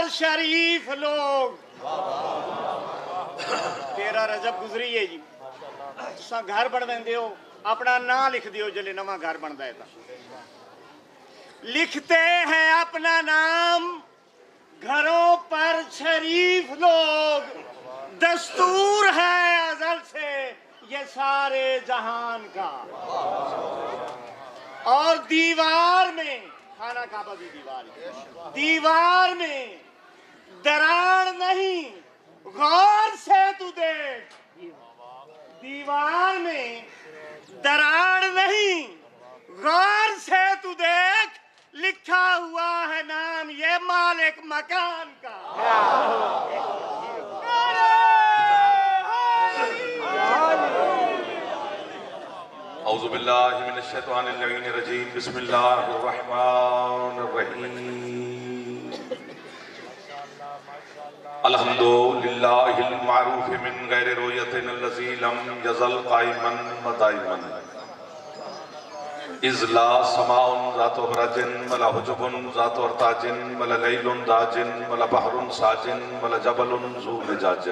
پر شریف لوگ 13 رجب گزری ہے جی تساں گھر بن دیندے ہو اپنا نام لکھ دیو جلے نواں گھر بندا ہے تا لکھتے ہیں اپنا نام گھروں پر شریف لوگ دستور ہے ازل سے یہ سارے جہان کا اور دیوار میں خانہ کعبہ کی دیوار میں دراڑ نہیں غور سے تو دیکھ دیوار میں دراڑ نہیں غور سے تو دیکھ لکھا ہوا ہے نام یہ مالک مکان کا اعوذ باللہ من الشیطان اللعین الرجیم بسم اللہ الرحمن الرحیم الحمدللہ المعروف من غیر رویت الذی لم یزل قائما مدائما اذ لا سماء ذات برج ولا حجب ذات ارتاج ولا لیل داج ولا بحر ساج ولا جبل ذو لجاج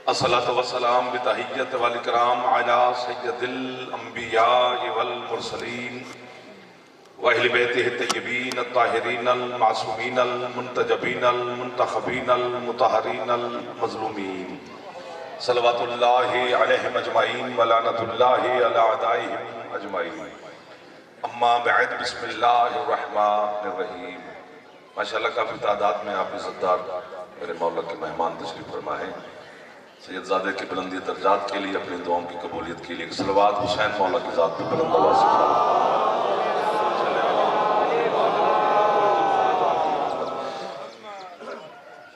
الصلاة والسلام بتحیت والاکرام علی سید الانبیاء والمرسلین واہل بیتہ الطیبین الطاہرین المعصومین المنتجبین المنتخبین المطہرین المظلومین صلوات اللہ علیہم اجمعین ولعنت اللہ علی اعدائہم اجمعین اما بعد بسم اللہ الرحمن الرحیم ماشاءاللہ کافی تعداد میں آپ عزتدار میرے مولا کے مہمان تشریف فرما ہیں سید زادہ کی بلندی درجات کے لیے اپنی دعاؤں کی قبولیت کے لیے صلوات حسین مولا کی ذات پہ بلند آواز سے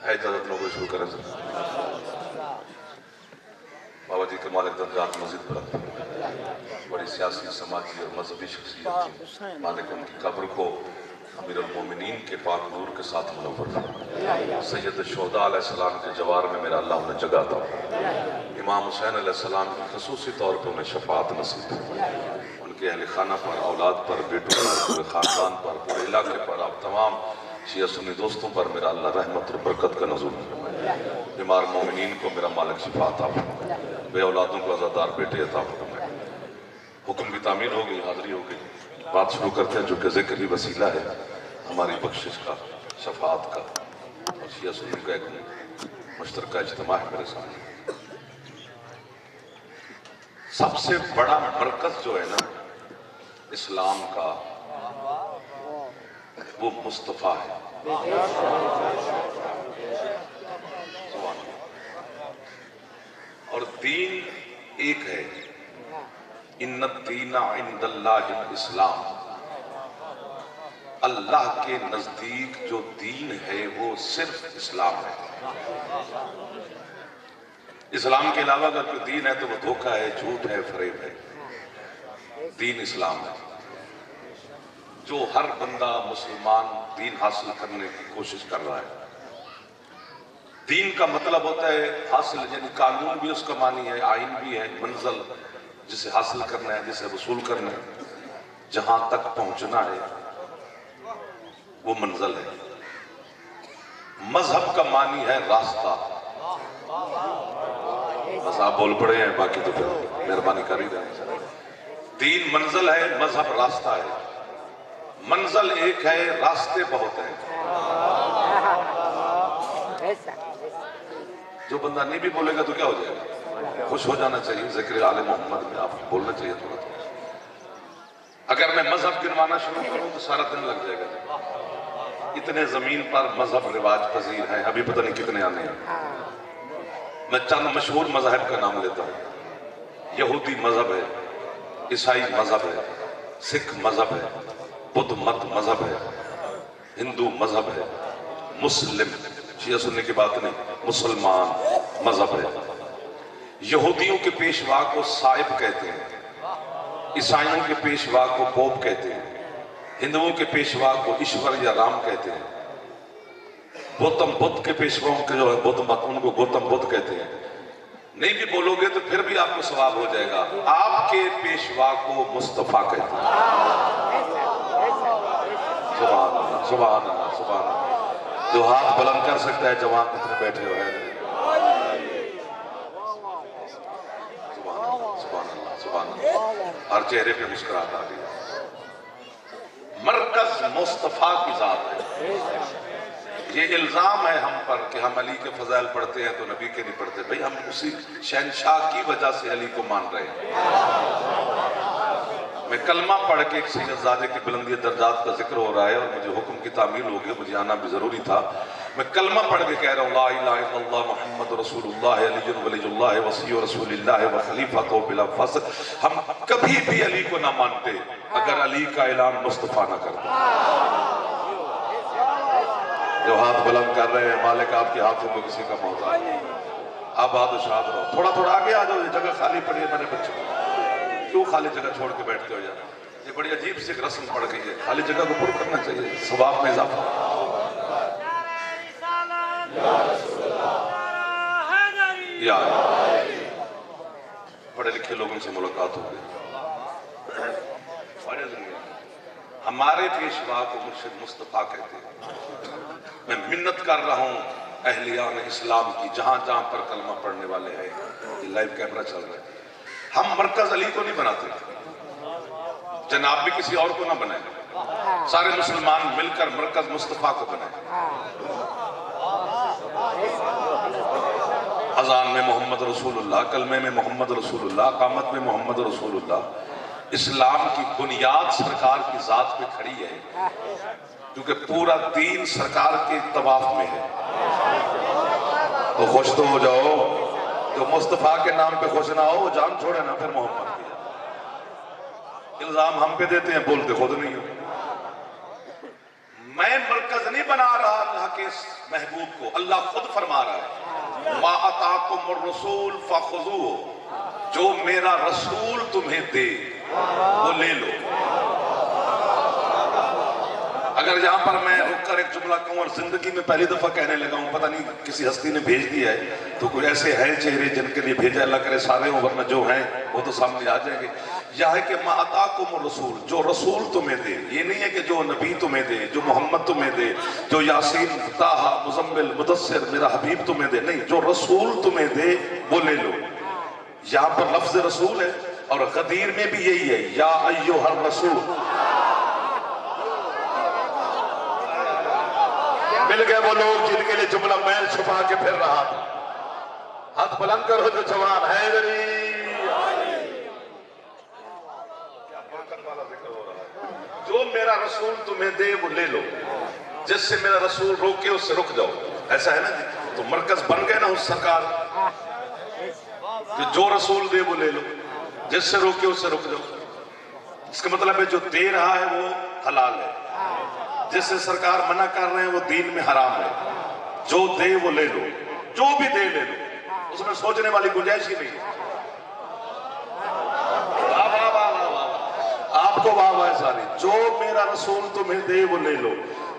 ہے اجازت لوگوں شروع کریں سر بابا جی کے مالک درجات مزید بلند بڑی سیاسی سماجی اور مذہبی شخصیت تھی مالک ان کی قبر کو امیر المومنین کے پاک نور کے ساتھ منور فرمائے سید الشہداء علیہ السلام کے جوار میں میرا اللہ انہیں جگہ تھا امام حسین علیہ السلام کی خصوصی طور پر انہیں شفاعت نصیب ان کے اہل خانہ پر اولاد پر بیٹوں پر پورے خاندان پر پورے علاقے پر آپ تمام شیعہ سنی دوستوں پر میرا اللہ رحمت اور برکت کا نزول فرمائے بیمار مومنین کو میرا مالک شفا عطا فرمائے بے اولادوں کو عزادار بیٹے عطا فرمائے حکم کی تعمیر ہو گئی حاضری ہو گئی بات شروع کرتے ہیں جو کہ ذکر ہی وسیلہ ہے ہماری بخشش کا شفاعت کا اور شیعہ سنی کا ایک مشترکہ اجتماع ہے میرے سامنے سب سے بڑا مرکز جو ہے نا اسلام کا وہ مصطفیٰ ہے اور دین ایک ہے ان الدین عند اللہ الاسلام اللہ کے نزدیک جو دین ہے وہ صرف اسلام ہے اسلام کے علاوہ اگر کوئی دین ہے تو وہ دھوکہ ہے جھوٹ ہے فریب ہے دین اسلام ہے جو ہر بندہ مسلمان دین حاصل کرنے کی کوشش کر رہا ہے دین کا مطلب ہوتا ہے حاصل یعنی قانون بھی اس کا معنی ہے آئین بھی ہے منزل جسے حاصل کرنا ہے جسے وصول کرنا ہے جہاں تک پہنچنا ہے وہ منزل ہے مذہب کا معنی ہے راستہ بس آپ بول پڑے ہیں باقی تو پھر مہربانی کر ہی رہے ہیں دین منزل ہے مذہب راستہ ہے منزل ایک ہے راستے بہت ہیں جو بندہ نہیں بھی بولے گا تو کیا ہو جائے گا خوش ہو جانا چاہیے ذکر آل محمد میں آپ بولنا چاہیے تھوڑا تھوڑا اگر میں مذہب گنوانا شروع کروں تو سارا دن لگ جائے گا اتنے زمین پر مذہب رواج پذیر ہیں ابھی پتہ نہیں کتنے آنے ہیں میں چند مشہور مذہب کا نام لیتا ہوں یہودی مذہب ہے عیسائی مذہب ہے سکھ مذہب ہے بدھ مت مذہب ہے ہندو مذہب ہے مسلم شیعہ سننے کی بات نہیں مسلمان مذہب ہے یہودیوں کے پیشوا کو صائب کہتے ہیں عیسائیوں کے پیشوا کو پوپ کہتے ہیں ہندوؤں کے پیشوا کو ایشور یا رام کہتے ہیں گوتم بدھ کے پیشواؤں کے جو ہے بدھ مت ان کو گوتم بدھ کہتے ہیں نہیں بھی بولو گے تو پھر بھی آپ کو ثواب ہو جائے گا آپ کے پیشوا کو مصطفیٰ کہتے ہیں سبحان اللہ سبحان اللہ سبحان اللہ جو ہاتھ بلند کر سکتا ہے جوان کتنے بیٹھے ہوئے ہیں. سبحان اللہ سبحان اللہ. ہر چہرے پہ مسکراہٹ آ گئی. مرکز مصطفیٰ کی ذات ہے. یہ الزام ہے ہم پر کہ ہم علی کے فضائل پڑھتے ہیں تو نبی کے نہیں پڑھتے. بھئی ہم اسی شہنشاہ کی وجہ سے علی کو مان رہے ہیں. میں کلمہ پڑھ کے ایک سید زادے کی بلندی درجات کا ذکر ہو رہا ہے اور مجھے حکم کی تعمیل ہو گئی, مجھے آنا بھی ضروری تھا. میں کلمہ پڑھ کے کہہ رہا ہوں لا الہ الا اللہ محمد رسول اللہ علی ولی اللہ وصی رسول اللہ و خلیفۃ بلا فصل. ہم کبھی بھی علی کو نہ مانتے اگر علی کا اعلان مصطفیٰ نہ کرتے. جو ہاتھ بلند کر رہے ہیں مالک آپ کے ہاتھوں کو کسی کا محتاج نہیں. آباد و شاد رہو. تھوڑا تھوڑا آگے آ جاؤ, یہ جگہ خالی پڑی ہے. میرے بچوں کیوں خالی جگہ چھوڑ کے بیٹھتے ہو یار؟ یہ بڑی عجیب سی رسم پڑ گئی ہے. خالی جگہ کو پر کرنا چاہیے, ثواب میں اضافہ. یا پڑھے لکھے لوگوں سے ملاقات ہو گئی. ہمارے پیشوا کو مرشد مصطفیٰ کہتے ہیں. میں منت کر رہا ہوں اہلیان اسلام کی, جہاں جہاں پر کلمہ پڑھنے والے ہیں, یہ لائیو کیمرہ چل رہا ہے, ہم مرکز علی کو نہیں بناتے, جناب بھی کسی اور کو نہ بنائیں. سارے مسلمان مل کر مرکز مصطفیٰ کو بنائیں. اذان میں محمد رسول اللہ, کلمے میں محمد رسول اللہ, اقامت میں محمد رسول اللہ. اسلام کی بنیاد سرکار کی ذات پہ کھڑی ہے کیونکہ پورا دین سرکار کے طواف میں ہے. تو خوش تو ہو جاؤ. جو مصطفیٰ کے نام پہ خوش نہ ہو وہ جان چھوڑے نا پھر محمد کی. الزام ہم پہ دیتے ہیں, بولتے خود نہیں ہو. میں مرکز نہیں بنا رہا اللہ کے محبوب کو, اللہ خود فرما رہا ہے ما اتاکم الرسول فخذوہ, جو میرا رسول تمہیں دے وہ لے لو. اگر یہاں پر میں رک کر ایک جملہ کہوں اور زندگی میں پہلی دفعہ کہنے لگا ہوں, پتہ نہیں کسی ہستی نے بھیج دیا ہے, تو کوئی ایسے ہیں چہرے جن کے لیے بھیجا اللہ کرے سارے ہوں, ورنہ جو ہیں وہ تو سامنے آ جائیں گے. یہ ہے کہ ما اتاکم الرسول, جو رسول تمہیں دے. یہ نہیں ہے کہ جو نبی تمہیں دے, جو محمد تمہیں دے, جو یاسین طٰہٰ مزمل مدثر میرا حبیب تمہیں دے. نہیں, جو رسول تمہیں دے وہ لے لو. یہاں پر لفظ رسول ہے اور غدیر میں بھی یہی ہے, یا ایھا الرسول. مل گئے وہ لوگ جن کے لیے جملہ میل چھپا کے پھر رہا تھا. ہاتھ بلند کرو جو جوان حیدری. جو میرا رسول تمہیں دے وہ لے لو, جس سے میرا رسول روکے اس سے رک جاؤ. ایسا ہے نا جی, تو مرکز بن گئے نا اس سرکار کہ جو رسول دے وہ لے لو, جس سے روکے اس سے رک جاؤ. اس کا مطلب ہے جو دے رہا ہے وہ حلال ہے, جس سے سرکار منع کر رہے ہیں وہ دین میں حرام ہے. جو دے وہ لے لو, جو بھی دے لے لو, اس میں سوچنے والی گنجائش ہی نہیں ہے. آپ کو واہ واہ ساری. جو میرا رسول تمہیں دے وہ لے لو.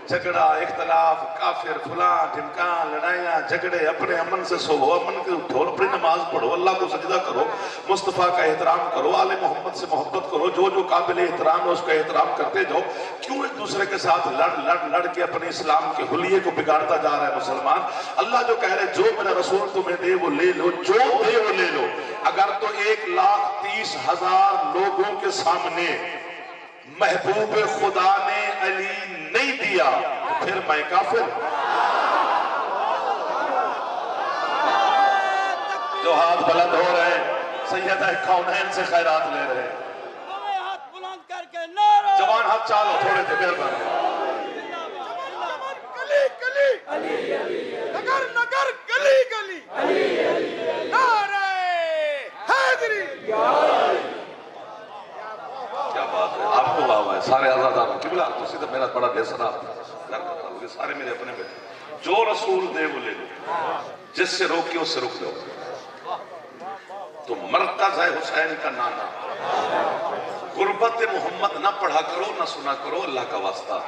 جھگڑا, اختلاف, کافر, فلاں, ڈھمکان, لڑائیاں, جھگڑے, اپنے امن سے سو, امن کے اٹھو, اپنی نماز پڑھو, اللہ کو سجدہ کرو, مصطفیٰ کا احترام کرو, آل محمد سے محبت کرو, جو جو قابل احترام ہے اس کا احترام کرتے جاؤ. کیوں ایک دوسرے کے ساتھ لڑ کے اپنے اسلام کے حلیے کو بگاڑتا جا رہا ہے مسلمان؟ اللہ جو کہہ رہے جو میرا رسول تمہیں دے وہ لے لو, جو دے وہ لے لو. اگر تو 1,30,000 لوگوں کے سامنے محبوب خدا نے علی نہیں دیا تو پھر میں کافر. جو ہاتھ بلند ہو رہے ہیں سیدہ کونین سے خیرات لے رہے ہیں, ہاتھ بلند کر کے نعرہ جوان ہاتھ چالو تھوڑے سے مہربانی. گلی گلی نگر نگر گلی گلی نعرہ حیدری. کیا بات ہے, آپ کو واہ ہے سارے آزادار قبلہ. تو سیدھا میرا بڑا بےسرا یہ سارے میرے اپنے بیٹے. جو رسول دے وہ لے لو, جس سے روکے اس سے رک جاؤ. تو مرکز ہے حسین کا نانا. غربت محمد نہ پڑھا کرو نہ سنا کرو, اللہ کا واسطہ.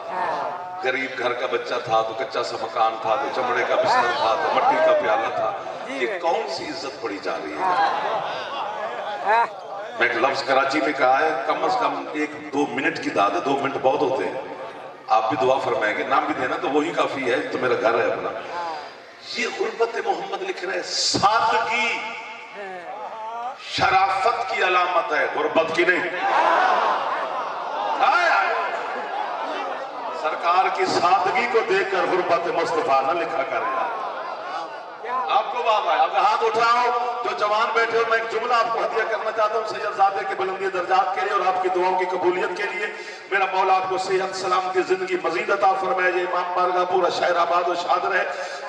غریب گھر کا بچہ تھا تو کچا سا مکان تھا, تو چمڑے کا بستر تھا, تو مٹی کا پیالہ تھا. یہ کون سی عزت پڑی جا رہی ہے؟ میں ایک لفظ کراچی میں کہا ہے, کم از کم 1-2 منٹ کی داد ہے, 2 منٹ بہت ہوتے ہیں. آپ بھی دعا فرمائیں گے، نام بھی دینا تو وہی کافی ہے، تو میرا گھر ہے اپنا۔ یہ غربت محمد لکھ رہے ہیں، سادگی شرافت کی علامت ہے، غربت کی نہیں۔ سرکار کی سادگی کو دیکھ کر غربت مصطفیٰ نہ لکھا کرے۔ آپ کو بات آیا، اگر ہاتھ اٹھاؤ جو جوان بیٹھے ہو، میں ایک جملہ آپ کو ہدیہ کرنا چاہتا ہوں سید زادے کے بلندی درجات کے لیے اور آپ کی دعاؤں کی قبولیت کے لیے۔ میرا مولا آپ کو صحت سلامتی زندگی مزید عطا فرمائے۔ یہ امام بارگاہ پورا شہر آباد و شاد رہے۔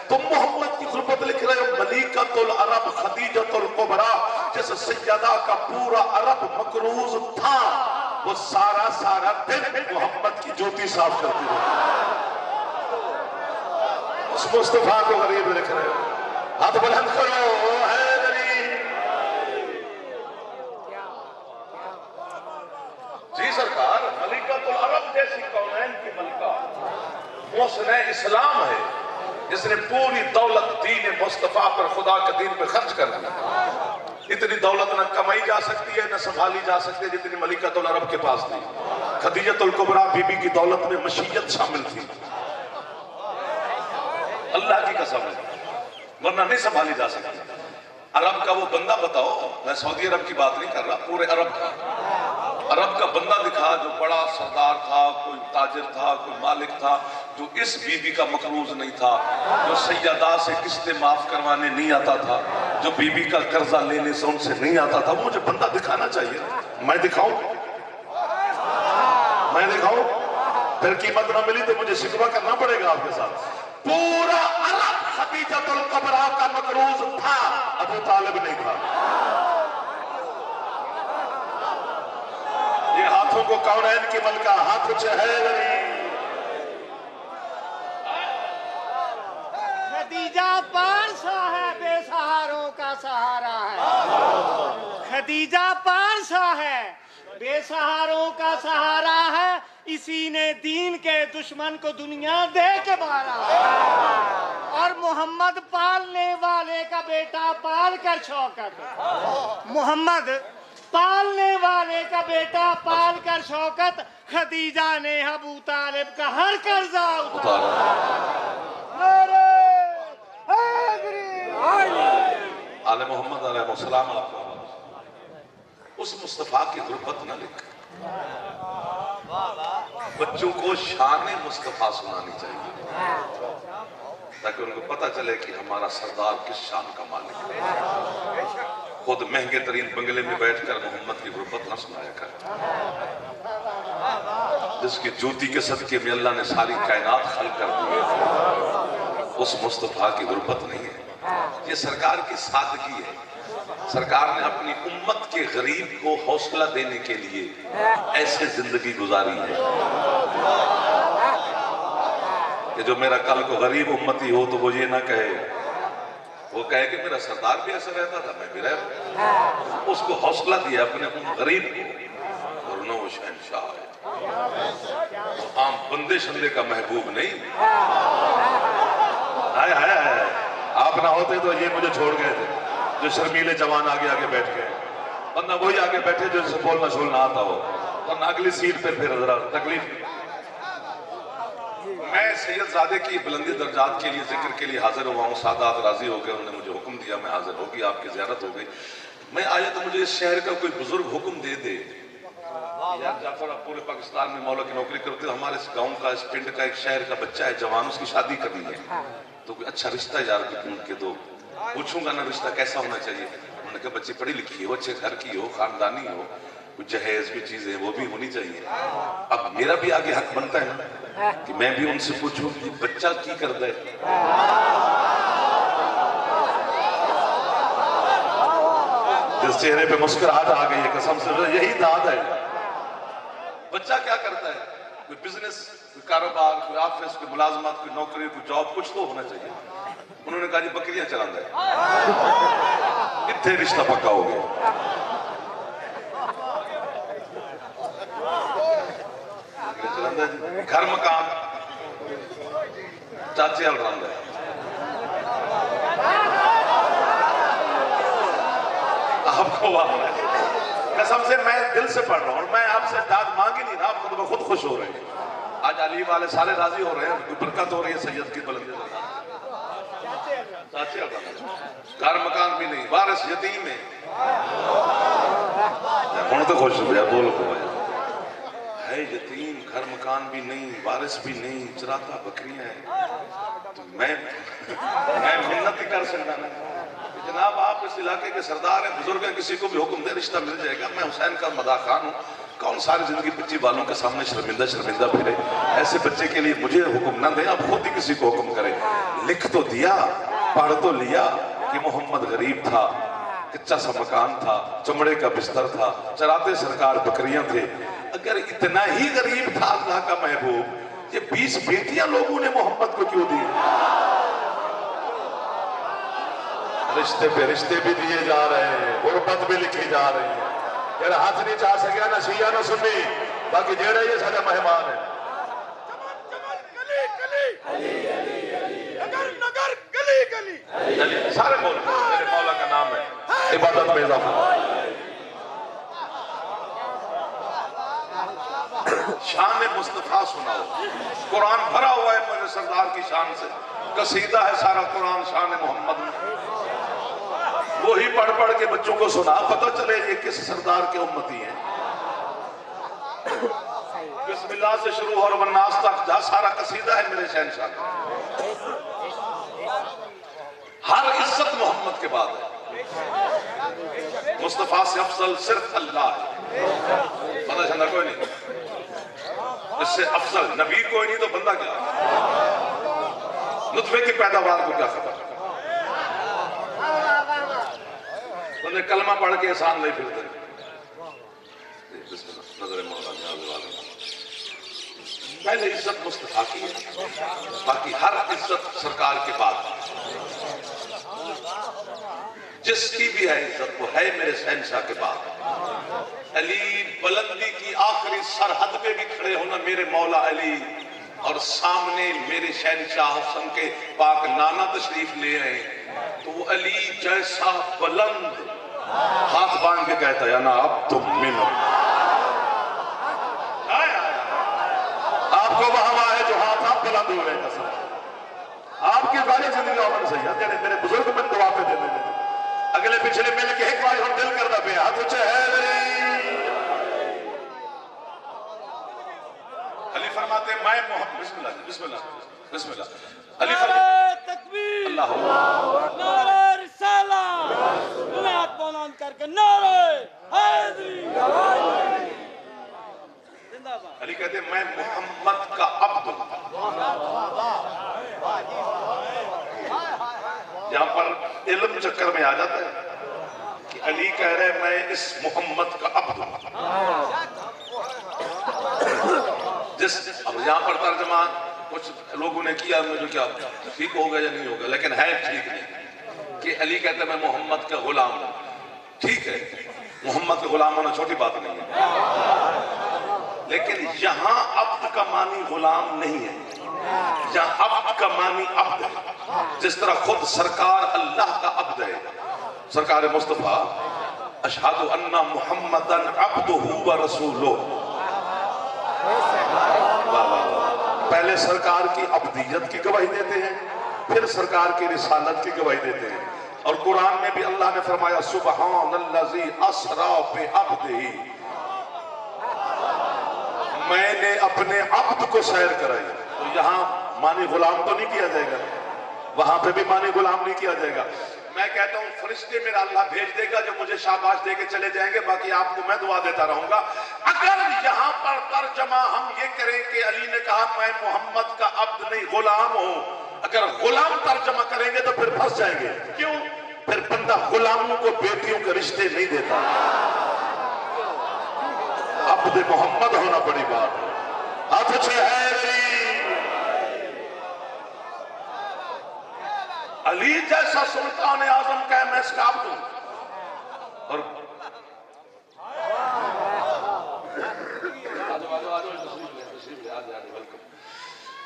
تم محمد کی غربت لکھ رہے ہو، ملیکۃ العرب خدیجۃ الکبریٰ، جس سیدہ کا پورا عرب مقروض تھا، وہ سارا دن محمد کی جوتی صاف کرتی رہی۔ اس مصطفیٰ کو غریب لکھ رہے ہو، ہاتھ بلند کرو، حیدری۔ جی سرکار، ملکۃ العرب جیسی کونین کی ملکہ محسن اسلام ہے، جس نے پوری دولت دین مصطفیٰ پر، خدا کے دین پہ خرچ کر دیا۔ اتنی دولت نہ کمائی جا سکتی ہے نہ سنبھالی جا سکتی ہے جتنی ملکۃ العرب کے پاس تھی۔ خدیجۃ الکبریٰ بی بی کی دولت میں مشیت شامل تھی، اللہ کی قسم ہے، ورنہ نہیں سنبھالی جا سکتی۔ عرب کا وہ بندہ بتاؤ، میں سعودی عرب کی بات نہیں کر رہا، پورے عرب کا، عرب کا بندہ دکھا جو بڑا سردار تھا، کوئی تاجر تھا، کوئی مالک تھا، جو اس بی بی کا مقروض نہیں تھا، جو سیدہ سے قسطیں معاف کروانے نہیں آتا تھا، جو بی بی کا قرضہ لینے سے ان سے نہیں آتا تھا، وہ مجھے بندہ دکھانا چاہیے۔ میں دکھاؤں؟ پھر قیمت نہ ملی تو مجھے شکوہ کرنا پڑے گا آپ کے ساتھ۔ پورا عرب خدیجۃ الکبریٰ کا مقروض تھا، ابو طالب نہیں تھا۔ یہ ہاتھوں کو کونین کی ملکہ، ہاتھ اونچے ہے۔ خدیجہ پارسا ہے، بے سہاروں کا سہارا ہے۔ خدیجہ پارسا ہے، بے سہاروں کا سہارا ہے، اسی نے دین کے دشمن کو دنیا دے کے مارا ہے۔ اور محمد پالنے والے کا بیٹا پال کر شوکت، محمد پالنے والے کا بیٹا پال کر شوکت، خدیجہ نے ابو طالب کا ہر قرضہ اتارا۔ آل محمد علیہ السلام آپ کو اس مصطفیٰ کی غربت نہ لکھ۔ بچوں کو شان مصطفیٰ سنانی چاہیے تاکہ ان کو پتہ چلے کہ ہمارا سردار کس شان کا مالک ہے۔ خود مہنگے ترین بنگلے میں بیٹھ کر محمد کی غربت نہ سنایا کر، جس کی جوتی کے صدقے میں اللہ نے ساری کائنات خلق کر دی، اس مصطفیٰ کی غربت نہیں ہے، یہ سرکار کی سادگی ہے۔ سرکار نے اپنی امت کے غریب کو حوصلہ دینے کے لیے ایسے زندگی گزاری ہے کہ جو میرا کل کو غریب امتی ہو تو وہ یہ نہ کہے، وہ کہے کہ میرا سردار بھی ایسا رہتا تھا، میں بھی رہتا۔ اس کو حوصلہ دیا اپنے غریب کو، اور نہ وہ شہنشاہ ہے، وہ عام بندے شندے کا محبوب نہیں۔ آپ نہ ہوتے تو یہ مجھے چھوڑ گئے تھے، جو شرمیلے جوان آگے آگے بیٹھ گئے، بندہ وہی آگے بیٹھے جو جسے بولنا چھولنا آتا ہو، اور اگلی سیٹ پہ پھر ذرا تکلیف۔ میں سید زادے کی بلندی درجات کے لیے ذکر کے لیے حاضر ہوا ہوں، سادات راضی ہو گئے، انہوں نے مجھے حکم دیا، میں حاضر ہوگی، آپ کی زیارت ہو گئی۔ میں آیا تو مجھے اس شہر کا کوئی بزرگ حکم دے دے، یار جعفر آپ پورے پاکستان میں مولا کی نوکری کرتے ہو، ہمارے اس گاؤں کا، اس پنڈ کا ایک شہر کا بچہ ہے جوان، اس کی شادی کرنی ہے، تو کوئی اچھا رشتہ یار ڈھونڈ کے دو۔ پوچھوں گا نا رشتہ کیسا ہونا چاہیے؟ انہوں نے کہا بچی پڑھی لکھی ہو، اچھے گھر کی ہو، خاندانی ہو، کچھ جہیز کی چیزیں وہ بھی ہونی چاہیے۔ اب میرا بھی آگے حق بنتا ہے نا کہ میں بھی ان سے پوچھوں کہ بچہ کی کرتا ہے۔ جس چہرے پہ مسکراہٹ آ گئی ہے قسم سے یہی داد ہے۔ بچہ کیا کرتا ہے؟ کوئی بزنس، کوئی کاروبار، کوئی آفس، کوئی ملازمت، کوئی نوکری، کوئی جاب، کچھ تو ہونا چاہیے۔ انہوں نے کہا جی بکریاں چلانا ہے، اتنے رشتہ پکا ہو گیا۔ گھر مکان چاچے ہل رہا ہے، آپ کو قسم سے میں دل سے پڑھ رہا ہوں، اور میں آپ سے داد مانگی نہیں رہا، آپ خود بخود خوش ہو رہے ہیں۔ آج علی والے سارے راضی ہو رہے ہیں, کوئی برکت ہو رہی ہے سید کی بلندی. گھر مکان بھی نہیں, وارث یتیم ہے. ہوں تو خوش ہو گیا, بول کو ہے یتیم, گھر مکان بھی نہیں, وارث بھی نہیں, چراتا بکریاں ہیں. تو میں محنت ہی کر سکتا نا. جناب آپ اس علاقے کے سردار ہیں, بزرگ ہیں, کسی کو بھی حکم دے رشتہ مل جائے گا. میں حسین کا مداح خان ہوں, کون ساری زندگی بچی والوں کے سامنے شرمندہ پھرے. ایسے بچے کے لیے مجھے حکم نہ دیں, آپ خود ہی کسی کو حکم کریں. لکھ تو دیا, پڑھ تو لیا کہ محمد غریب تھا, کچا سا مکان تھا, چمڑے کا بستر تھا, چراتے سرکار بکریاں تھے. اگر اتنا ہی غریب تھا اللہ کا محبوب, یہ 20 بیٹیاں لوگوں نے محمد کو کیوں دی؟ رشتے پہ رشتے بھی دیے جا رہے ہیں, غربت بھی لکھی جا رہی ہے. یار ہاتھ نہیں چاہ سکیا نہ شیعہ نہ سنی, باقی جیڑے یہ سارے مہمان ہیں. نگر گلی گلی سارے بول میرے مولا کا نام ہے, عبادت میں اضافہ. شان مصطفیٰ سناؤ, قرآن بھرا ہوا ہے میرے سردار کی شان سے. قصیدہ ہے سارا قرآن شان محمد میں. وہی پڑھ کے بچوں کو سنا, پتہ چلے یہ کس سردار کے امتی ہیں. بسم اللہ سے شروع اور والناس تک جہاں سارا قصیدہ ہے میرے شہنشاہ کا. ہر عزت محمد کے بعد ہے. مصطفیٰ سے افضل صرف اللہ ہے. پتہ چلا کوئی نہیں, اس سے افضل نبی کوئی نہیں تو بندہ کیا؟ نطفے کی پیداوار کو کیا خبر؟ بندے کلمہ پڑھ کے احسان نہیں پھرتے. نظر مولا نیاز والی پہلے عزت مصطفیٰ کی ہے, باقی ہر عزت سرکار کے بعد. جس کی بھی ہے عزت وہ ہے میرے شہنشاہ کے بعد. علی بلندی کی آخری سرحد پہ بھی کھڑے ہونا میرے مولا علی, اور سامنے میرے شہنشاہ حسن کے پاک نانا تشریف لے آئے, تو وہ علی جیسا بلند ہاتھ باندھ کے کہتا ہے نا اب تم من. آپ کو وہ ہوا ہے جو ہاتھ آپ بلند ہوئے ہیں. آپ کی ساری زندگی عمر سید میرے بزرگ میں دعا پہ دے دیں, اگلے پچھلے مل کے ایک بار ہم دل کر دے ہاتھ اچھے ہے. علی فرماتے میں محمد, بسم اللہ بسم اللہ بسم اللہ. علی فرماتے تکبیر, اللہ نعرہ رسالہ, ہاتھ بلند کر کے نعرہ حیدری. علی کہتے ہیں میں محمد کا عبد ہوں. یہاں پر علم چکر میں آ جاتا ہے کہ علی کہہ رہے میں اس محمد کا عبد ہوں. اب یہاں پر ترجمہ کچھ لوگوں نے کیا, مجھے کیا ٹھیک ہوگا یا نہیں ہوگا, لیکن ہے ٹھیک نہیں کہ علی کہتے ہیں میں محمد کا غلام ہوں. ٹھیک ہے, محمد کا غلام ہونا چھوٹی بات نہیں ہے, لیکن یہاں عبد کا معنی غلام نہیں ہے, یہاں عبد کا معنی عبد ہے. جس طرح خود سرکار اللہ کا عبد ہے, سرکار مصطفیٰ اشہد ان محمدن عبدہ و رسولہ. پہلے سرکار کی عبدیت کی گواہی دیتے ہیں, پھر سرکار کی رسالت کی گواہی دیتے ہیں. اور قرآن میں بھی اللہ نے فرمایا سبحان الذی اسری بعبدہ, میں نے اپنے عبد کو سیر کرائی. تو یہاں معنی غلام تو نہیں کیا جائے گا, وہاں پہ بھی معنی غلام نہیں کیا جائے گا. میں کہتا ہوں فرشتے میرا اللہ بھیج دے گا جو مجھے شاباش دے کے چلے جائیں گے, باقی آپ کو میں دعا دیتا رہوں گا. اگر یہاں پر ترجمہ ہم یہ کریں کہ علی نے کہا میں محمد کا عبد نہیں غلام ہوں, اگر غلام ترجمہ کریں گے تو پھر پھنس جائیں گے. کیوں؟ پھر بندہ غلاموں کو بیٹیوں کے رشتے نہیں دیتا. عبد محمد ہونا بڑی بات ہے. ہاتھ اچھے ہے علی جیسا سلطان اعظم کا میں اس کا عبد ہوں. اور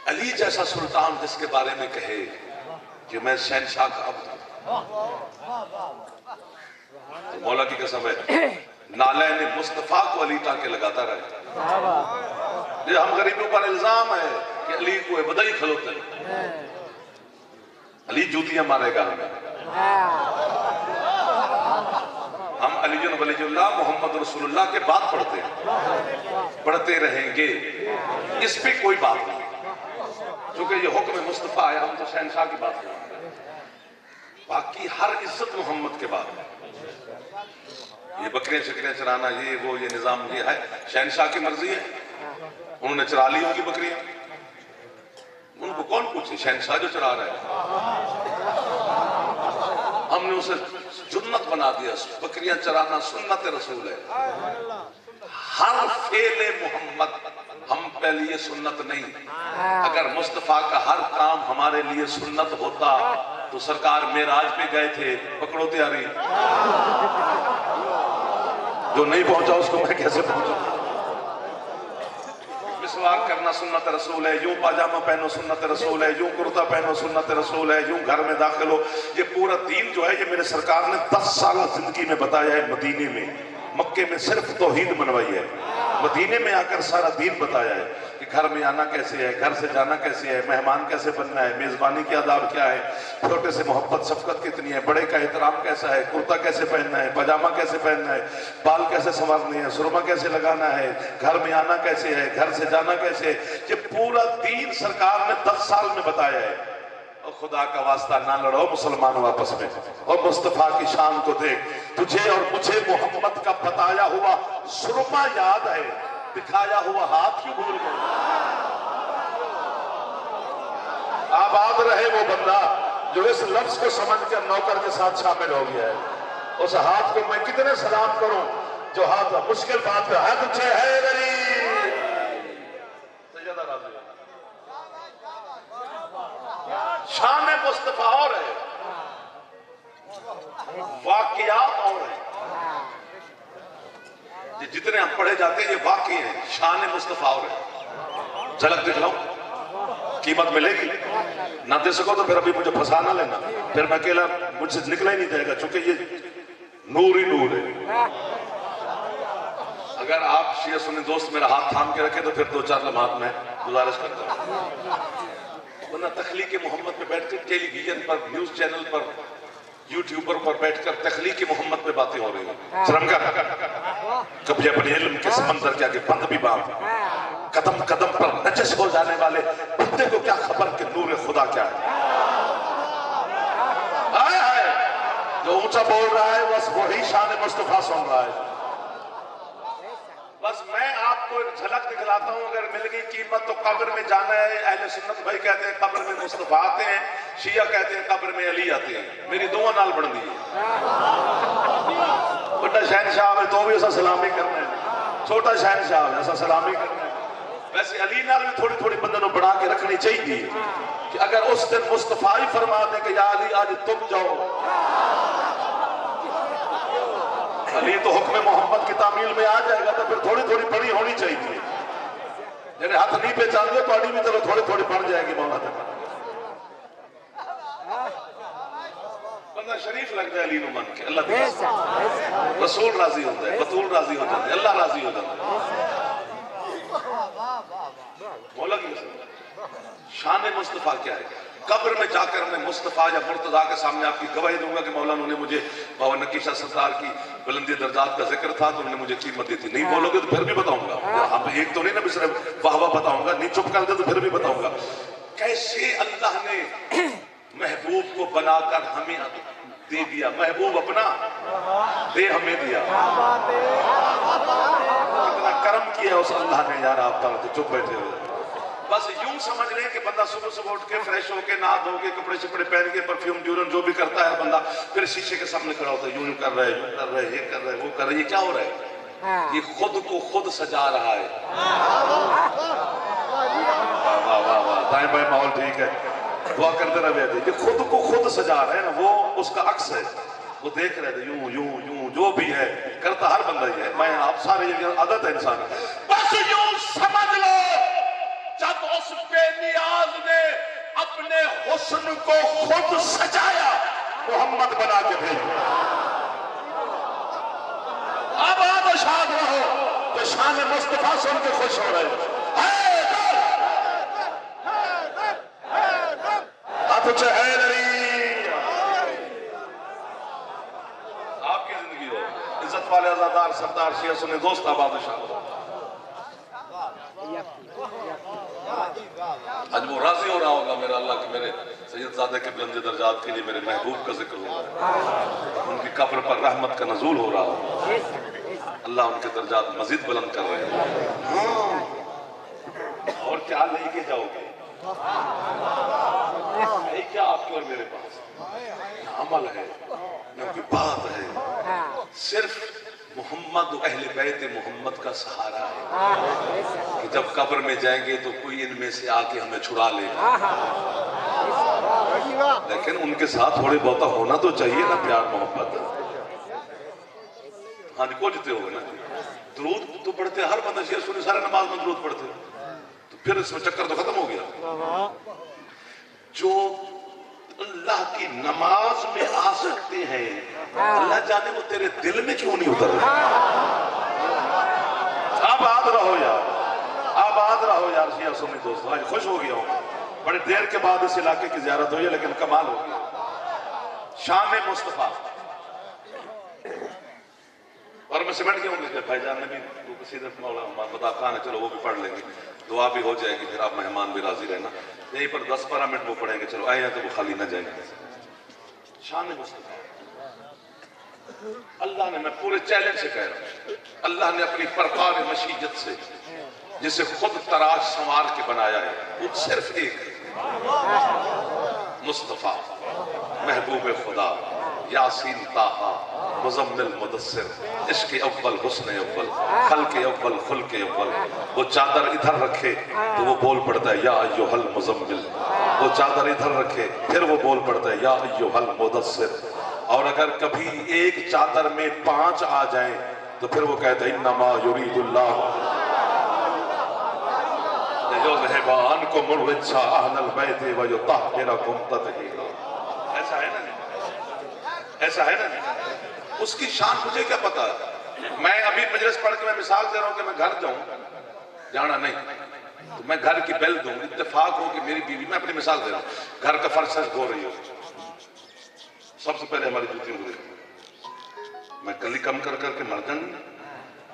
علی جیسا سلطان جس کے بارے میں کہے کہ میں شہنشاہ کا عبد ہوں, تو مولا کی قسم ہے نالین مصطفیٰ کو علی ٹانکے لگاتا رہے. یہ ہم غریبوں پر الزام ہے کہ علی کو بدئی کھلوتے ہیں، علی جوتیاں مارے گا ہمیں. ہم علی ولی اللہ محمد رسول اللہ کے بات پڑھتے ہیں، پڑھتے رہیں گے، اس پہ کوئی بات نہیں. چونکہ یہ حکم مصطفیٰ ہے، ہم تو شہنشاہ کی بات کریں گے. باقی ہر عزت محمد کے بعد ہے. یہ بکریں شکریں چرانا، یہ وہ، یہ نظام یہ ہے، شہنشاہ کی مرضی ہے. انہوں نے چرا لی ان کی بکریاں، ان کو کون پوچھے؟ شہنشاہ جو چرا رہا ہے. ہم نے اسے جنت بنا دیا. بکریاں چرانا سنت رسول ہے. ہر فعل محمد ہم پہ لیے سنت نہیں. اگر مصطفیٰ کا ہر کام ہمارے لیے سنت ہوتا تو سرکار معراج پہ گئے تھے. پکڑو تیاری. جو نہیں پہنچا اس کو میں کیسے پہنچا؟ مسواک کرنا سنت رسول ہے، یوں پاجامہ پہنو سنت رسول ہے، یوں کرتا پہنو سنت رسول ہے، یوں گھر میں داخل ہو. یہ پورا دین جو ہے یہ میرے سرکار نے 10 سالہ زندگی میں بتایا ہے. مدینے میں، مکے میں صرف توحید منوائی ہے، مدینے میں آ کر سارا دین بتایا ہے کہ گھر میں آنا کیسے ہے، گھر سے جانا کیسے ہے، مہمان کیسے بننا ہے، میزبانی کے آداب کیا ہے، چھوٹے سے محبت شفقت کتنی ہے، بڑے کا احترام کیسا ہے، کرتا کیسے پہننا ہے، پاجامہ کیسے پہننا ہے، بال کیسے سنوارنے ہیں، سرما کیسے لگانا ہے، گھر میں آنا کیسے ہے، گھر سے جانا کیسے ہے. یہ پورا دین سرکار نے 10 سال میں بتایا ہے. اور خدا کا واسطہ نہ لڑو مسلمانوں آپس میں. اور مصطفیٰ کی شان کو دیکھ. تجھے اور مجھے محمد کا بتایا ہوا سرما یاد ہے، دکھایا ہوا ہاتھ کیوں بھول گئے؟ آباد رہے وہ بندہ جو اس لفظ کو سمجھ کر نوکر کے ساتھ شامل ہو گیا ہے. اس ہاتھ کو میں کتنے سلام کروں جو ہاتھ مشکل بات پہ ہے. تجھے ہے غریب سیدہ راضی شان مصطفیٰ اور ہے، واقعات اور ہے. جتنے ہم پڑھے جاتے ہیں یہ واقعی ہیں. شان مصطفیٰ اور ہے. جھلک دکھلاؤں، قیمت ملے گی. نہ دے سکو تو پھر ابھی مجھے پھنسا نہ لینا، پھر میں اکیلا مجھ سے نکلا ہی نہیں جائے گا، چونکہ یہ نور ہی نور ہے. اگر آپ شیعہ سنی دوست میرا ہاتھ تھام کے رکھے تو پھر 2-4 لمحات میں گزارش کرتا ہوں. ورنہ تخلیق محمد پہ بیٹھ کر ٹیلی ویژن پر، نیوز چینل پر، یوٹیوبر پر بیٹھ کر تخلیق محمد پہ باتیں ہو رہی ہیں. شرم کر. کبھی اپنے علم کے سمندر کے آگے بند بھی باندھ. قدم قدم پر نجس ہو جانے والے بندے کو کیا خبر کہ نور خدا کیا ہے. آئے آئے جو اونچا بول رہا ہے بس وہی شان مصطفیٰ سن رہا ہے. بس میں آپ کو ایک جھلک دکھلاتا ہوں. اگر مل گئی قیمت تو قبر میں جانا ہے. اہل سنت بھائی کہتے ہیں قبر میں مصطفیٰ آتے ہیں، شیعہ کہتے ہیں قبر میں علی آتے ہیں. میری دونوں نال بڑھ دی ہے. بڑا شہنشاہ ہے تو بھی ایسا سلامی کرنا ہے، چھوٹا شہنشاہ ہے ایسا سلامی کرنا ہے. ویسے علی نال بھی تھوڑی تھوڑی بندے نو بڑھا کے رکھنی چاہیے کہ اگر اس دن مصطفیٰ ہی فرما دے کہ یا علی آج تم جاؤ. علی تو حکم محمد کی تعمیل میں آ جائے گا تو پھر تھوڑی تھوڑی پڑھی ہونی چاہیے. جنہیں ہاتھ نہیں پہچان دیا پاڑی بھی تو تھوڑی تھوڑی پڑھ جائے گی. مولا تک بندہ شریف لگ جائے علی نو من کے. اللہ دے رسول راضی ہوتا ہے، بطول راضی ہو جاتا ہے، اللہ راضی ہو جاتا ہے. مولا کی شان مصطفیٰ کیا ہے؟ قبر میں جا کر میں مصطفیٰ یا مرتضیٰ کے سامنے آپ کی گواہی دوں گا کہ مولا انہوں نے مجھے بابا نقیشہ سردار کی بلندی درجات کا ذکر تھا تو انہوں نے مجھے قیمت دی تھی. نہیں بولو گے تو پھر بھی بتاؤں گا. ہم ایک تو نہیں نا صرف واہ واہ بتاؤں گا، نہیں چپ کر دے تو پھر بھی بتاؤں گا. کیسے اللہ نے محبوب کو بنا کر ہمیں دے دیا. محبوب اپنا دے ہمیں دیا. اتنا کرم کیا اس اللہ نے یار. آپ پر چپ بیٹھے ہوئے بس یوں سمجھ رہے ہیں کہ بندہ صبح صبح اٹھ کے فریش ہو کے نہا دھو کے کپڑے شپڑے پہن کے پرفیوم ڈیورن جو بھی کرتا ہے بندہ پھر شیشے کے سامنے کھڑا ہوتا ہے. یوں کر رہا ہے، یوں کر رہا ہے، یہ کر رہا ہے، وہ کر رہا ہے. یہ کیا ہو رہا ہے؟ یہ خود کو خود سجا رہا ہے. واہ واہ واہ. دائیں بائیں ماحول ٹھیک ہے، دعا کرتے رہے. یہ خود کو خود سجا رہے ہیں نا، وہ اس کا عکس ہے. وہ دیکھ رہے تھے یوں یوں یوں جو بھی ہے کرتا ہر بندہ ہی ہے. میں آپ سارے عادت ہے انسان. بس یوں سمجھ لو جب اس بے نیاز نے اپنے حسن کو خود سجایا محمد بنا کے بھیجا. اب آپ شاد رہو تو شان مصطفیٰ سن کے خوش ہو رہے ہیں. کچھ حیدری آپ کی زندگی ہو عزت والے عزادار سردار شیعہ سنی دوست آباد شاہ آج وہ راضی ہو رہا ہوگا میرا اللہ کہ میرے سید زادہ کے بلند درجات کے لیے میرے محبوب کا ذکر ہو رہا ہے ان کی قبر پر رحمت کا نزول ہو رہا ہوگا اللہ ان کے درجات مزید بلند کر رہے ہیں اور کیا لے کے جاؤ گے ہے کیا آپ کے اور میرے پاس عمل ہے نہ کوئی بات ہے صرف محمد و اہل بیت محمد کا سہارا ہے کہ جب قبر میں جائیں گے تو کوئی ان میں سے آ کے ہمیں چھڑا لے لیکن ان کے ساتھ تھوڑے بہتا ہونا تو چاہیے نا پیار محبت ہاں جی کو جتے ہوگا نا درود تو پڑھتے ہر بندہ شیعہ سنی سارے نماز میں درود پڑھتے تو پھر اس میں چکر تو ختم ہو گیا جو اللہ کی نماز میں آ سکتے ہیں اللہ جانے وہ تیرے دل میں کیوں نہیں اتر رہے آباد رہو یار آباد رہو یار شیعہ سنی دوستو آج خوش ہو گیا ہوں بڑے دیر کے بعد اس علاقے کی زیارت ہوئی ہے لیکن کمال ہو گیا شان مصطفیٰ اور میں سمٹ گیا ہوں کہ بھائی جان نے بھی سیدت مولا بتا خان ہے چلو وہ بھی پڑھ لیں گے دعا بھی ہو جائے گی پھر آپ مہمان بھی راضی رہنا یہیں پر 10-12 منٹ وہ پڑھیں گے چلو آئے ہیں تو وہ خالی نہ جائیں گے شان مصطفیٰ اللہ نے میں پورے چیلنج سے کہہ رہا ہوں اللہ نے اپنی پرکار مشیت سے جسے خود تراش سنوار کے بنایا ہے وہ صرف ایک مصطفیٰ محبوب خدا یاسین طٰہٰ مزمل مدثر عشق اول حسن اول خلق اول خلق اول وہ چادر ادھر رکھے تو وہ بول پڑتا ہے یا ایھا المزمل وہ چادر ادھر رکھے پھر وہ بول پڑتا ہے یا ایھا المدثر اور اگر کبھی ایک چادر میں 5 آ جائیں تو پھر وہ کہتا ہے انما یرید اللہ لیذھب عنکم الرجس اہل البیت ویطہرکم تطہیرا ایسا ہے نا ایسا ہے نا اس کی شان مجھے کیا پتا ہے میں ابھی مجلس پڑھ کے میں مثال دے رہا ہوں کہ میں گھر جاؤں جانا نہیں تو میں گھر کی بیل دوں اتفاق ہو کہ میری بیوی میں اپنی مثال دے رہا ہوں گھر کا فرش دھو رہی ہو سب سے پہلے ہماری جوتی ہو رہی میں کلی کم کر کے مر جاؤں